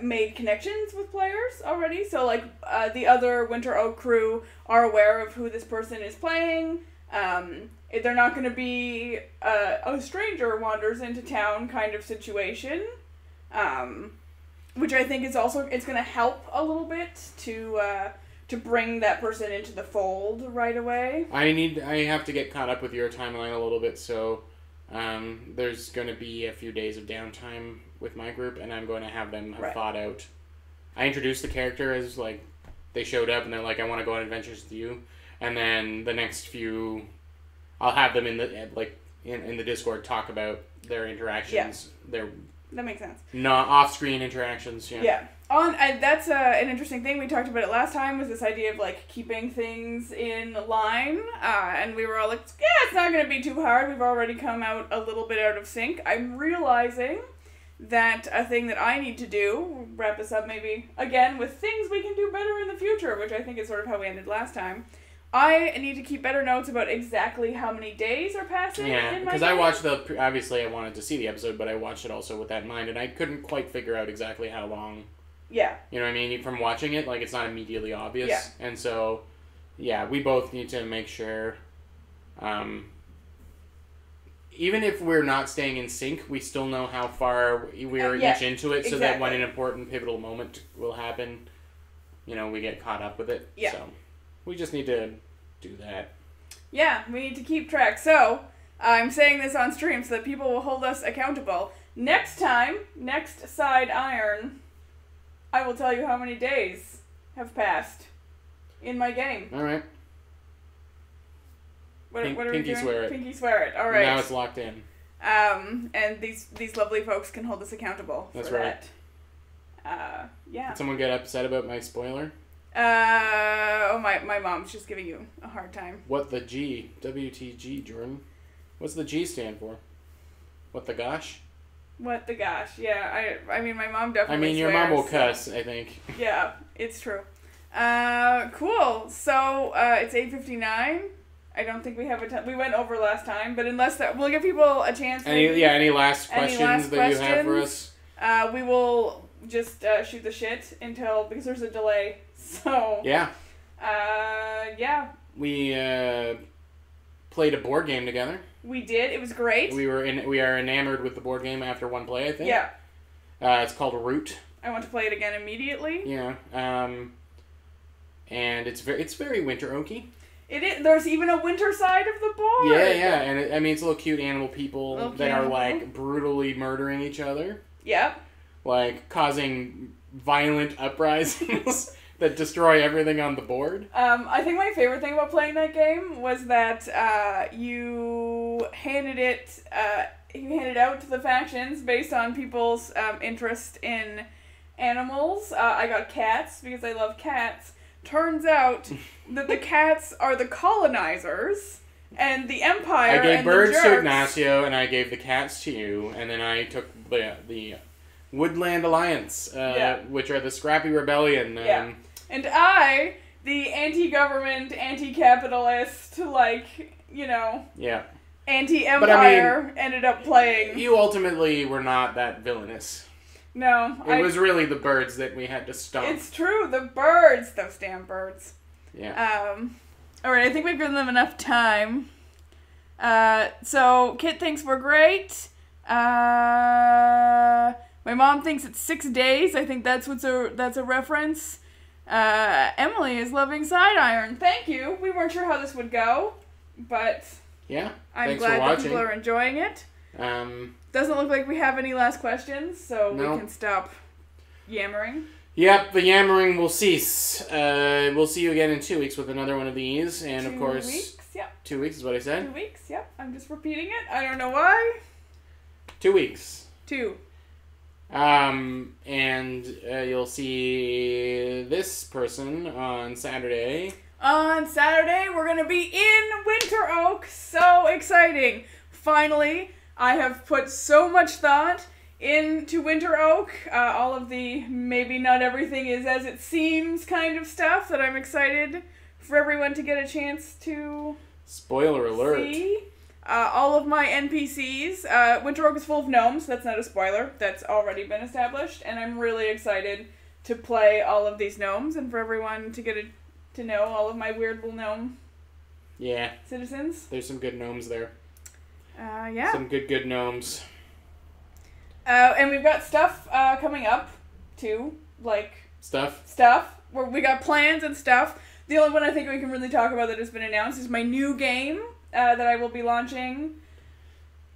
made connections with players already. So, the other Winter Oak crew are aware of who this person is playing. They're not going to be a stranger wanders into town kind of situation, which I think is also, it's going to help a little bit to bring that person into the fold right away. I have to get caught up with your timeline a little bit, so there's going to be a few days of downtime with my group, and I'm going to have them have thought out. I introduced the character as, they showed up, and they're like, I want to go on adventures with you, and then the next few... I'll have them in the Discord talk about their interactions. Yeah. That makes sense. Not off-screen interactions. Yeah. That's an interesting thing. We talked about it last time. Was this idea of keeping things in line, and we were all like, "Yeah, it's not going to be too hard. We've already come out a little bit out of sync." I'm realizing that a thing that I need to do. We'll wrap this up maybe again with things we can do better in the future, which I think is sort of how we ended last time. I need to keep better notes about exactly how many days are passing in my game. Because I watched obviously I wanted to see the episode, but I watched it also with that in mind, and I couldn't quite figure out exactly how long. Yeah. You know what I mean? From watching it, it's not immediately obvious. Yeah. And so, yeah, we both need to make sure, even if we're not staying in sync, we still know how far we're each into it, so that when an important pivotal moment will happen, we get caught up with it. Yeah. So. We just need to do that. Yeah, we need to keep track. So, I'm saying this on stream so that people will hold us accountable. Next Side Iron, I will tell you how many days have passed in my game. All right. What are we doing? Pinky swear it. Pinky swear it. All right. Now it's locked in. And these lovely folks can hold us accountable for that. Yeah. Did someone get upset about my spoiler? My mom's just giving you a hard time. What the G? WTG, Jordan. What's the G stand for? What the gosh? What the gosh? Yeah, I mean, my mom definitely your swears, mom will cuss, I think. Yeah, it's true. Cool. So, it's 8:59. I don't think we have a ton. We went over last time, but we'll give people a chance. Any last questions that you have for us? just shoot the shit because there's a delay. So Yeah. Yeah. We played a board game together. We did. It was great. We are enamored with the board game after one play, I think. Yeah. It's called Root. I want to play it again immediately. Yeah. And it's very winter oaky. It is. There's even a winter side of the board. Yeah, and it's little cute animal people that are like brutally murdering each other. Yep. Like causing violent uprisings that destroy everything on the board. I think my favorite thing about playing that game was that you handed it out to the factions based on people's interest in animals. I got cats because I love cats. Turns out that the cats are the colonizers, and the Empire. I gave and birds the to jerks. Ignacio, and I gave the cats to you, and then I took the Woodland Alliance, which are the Scrappy Rebellion. Yeah. And I, the anti-government, anti-capitalist, Yeah. anti-empire, ended up playing. You ultimately were not that villainous. No. It was really the birds that we had to stomp. It's true, the birds. Those damn birds. Yeah. Alright, I think we've given them enough time. So, Kit thinks we're great. My mom thinks it's 6 days. I think that's a reference. Emily is loving Side Iron. Thank you. We weren't sure how this would go, but yeah. I'm glad that people are enjoying it. Doesn't look like we have any last questions, so we can stop yammering. Yep, the yammering will cease. We'll see you again in 2 weeks with another one of these, and of course... 2 weeks, yep. 2 weeks is what I said? 2 weeks, yep. I'm just repeating it. I don't know why. 2 weeks. 2. And you'll see this person on Saturday. On Saturday, we're going to be in Winter Oak. So exciting. Finally, I have put so much thought into Winter Oak. All of the maybe not everything is as it seems kind of stuff that I'm excited for everyone to get a chance to Spoiler alert. see. All of my NPCs. Winter Oak is full of gnomes. That's not a spoiler. That's already been established. And I'm really excited to play all of these gnomes and for everyone to get to know all of my weird little gnome citizens. There's some good gnomes there. Yeah. Some good gnomes. And we've got stuff coming up, too. Like... Stuff. Where we got plans and stuff. The only one I think we can really talk about that has been announced is my new game. That I will be launching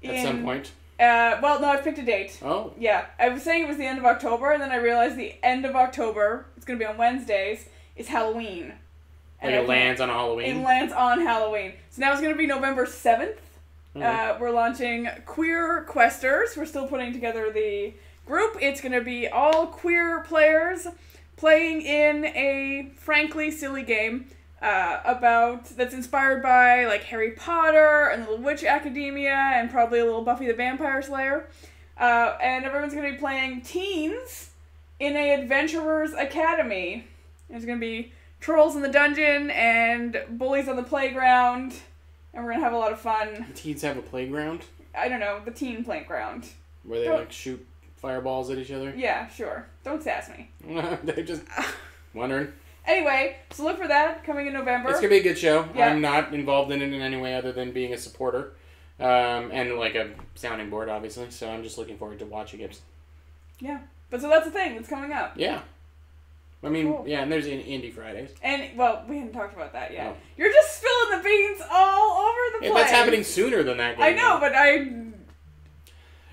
At some point. Well, no, I've picked a date. Oh. Yeah. I was saying it was the end of October, and then I realized the end of October, it's going to be on Wednesdays, is Halloween. Like it lands on Halloween? It lands on Halloween. So now it's going to be November 7th. Okay. We're launching Queer Questers. We're still putting together the group. It's going to be all queer players playing in a frankly silly game. That's inspired by like Harry Potter and Little Witch Academia and probably a little Buffy the Vampire Slayer. And everyone's going to be playing teens in a adventurer's academy. There's going to be trolls in the dungeon and bullies on the playground, and we're going to have a lot of fun. Teens have a playground? I don't know, the teen playground. Where they like shoot fireballs at each other? Yeah, sure. Don't sass me. They're just wondering. Anyway, so look for that coming in November. It's going to be a good show. Yeah. I'm not involved in it in any way other than being a supporter. And like a sounding board, obviously. So I'm just looking forward to watching it. Yeah. But so that's the thing that's coming up. Yeah. I mean, Cool. yeah, and there's Indie Fridays. And, well, we hadn't talked about that yet. No. You're just spilling the beans all over the place. That's happening sooner than that. I know, but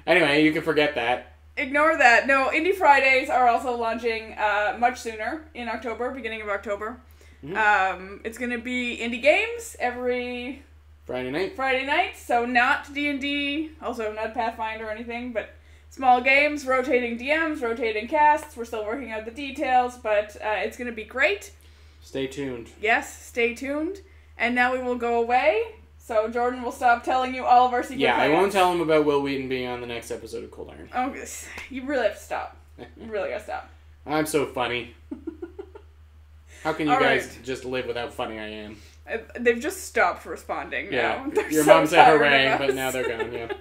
Anyway, you can forget that. Ignore that. No, Indie Fridays are also launching much sooner in October, beginning of October. Mm-hmm. It's going to be indie games every Friday night. So not D&D, also not Pathfinder or anything, but small games, rotating DMs, rotating casts. We're still working out the details, but it's going to be great. Stay tuned. Yes, stay tuned. And now we will go away, so Jordan will stop telling you all of our secret plans. I won't tell him about Will Wheaton being on the next episode of Cold Iron. Oh, you really have to stop. You really gotta stop. I'm so funny. How can you guys just live with how funny I am? They've just stopped responding now. Yeah. Your so mom said tired hooray, of us. but now they're gone, yeah.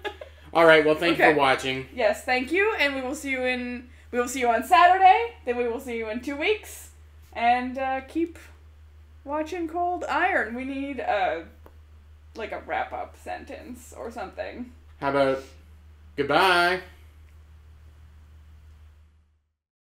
Alright, well, thank you for watching. Yes, thank you, and we will see you in We will see you on Saturday. Then we will see you in 2 weeks. And keep watching Cold Iron. We need like a wrap-up sentence or something. How about goodbye?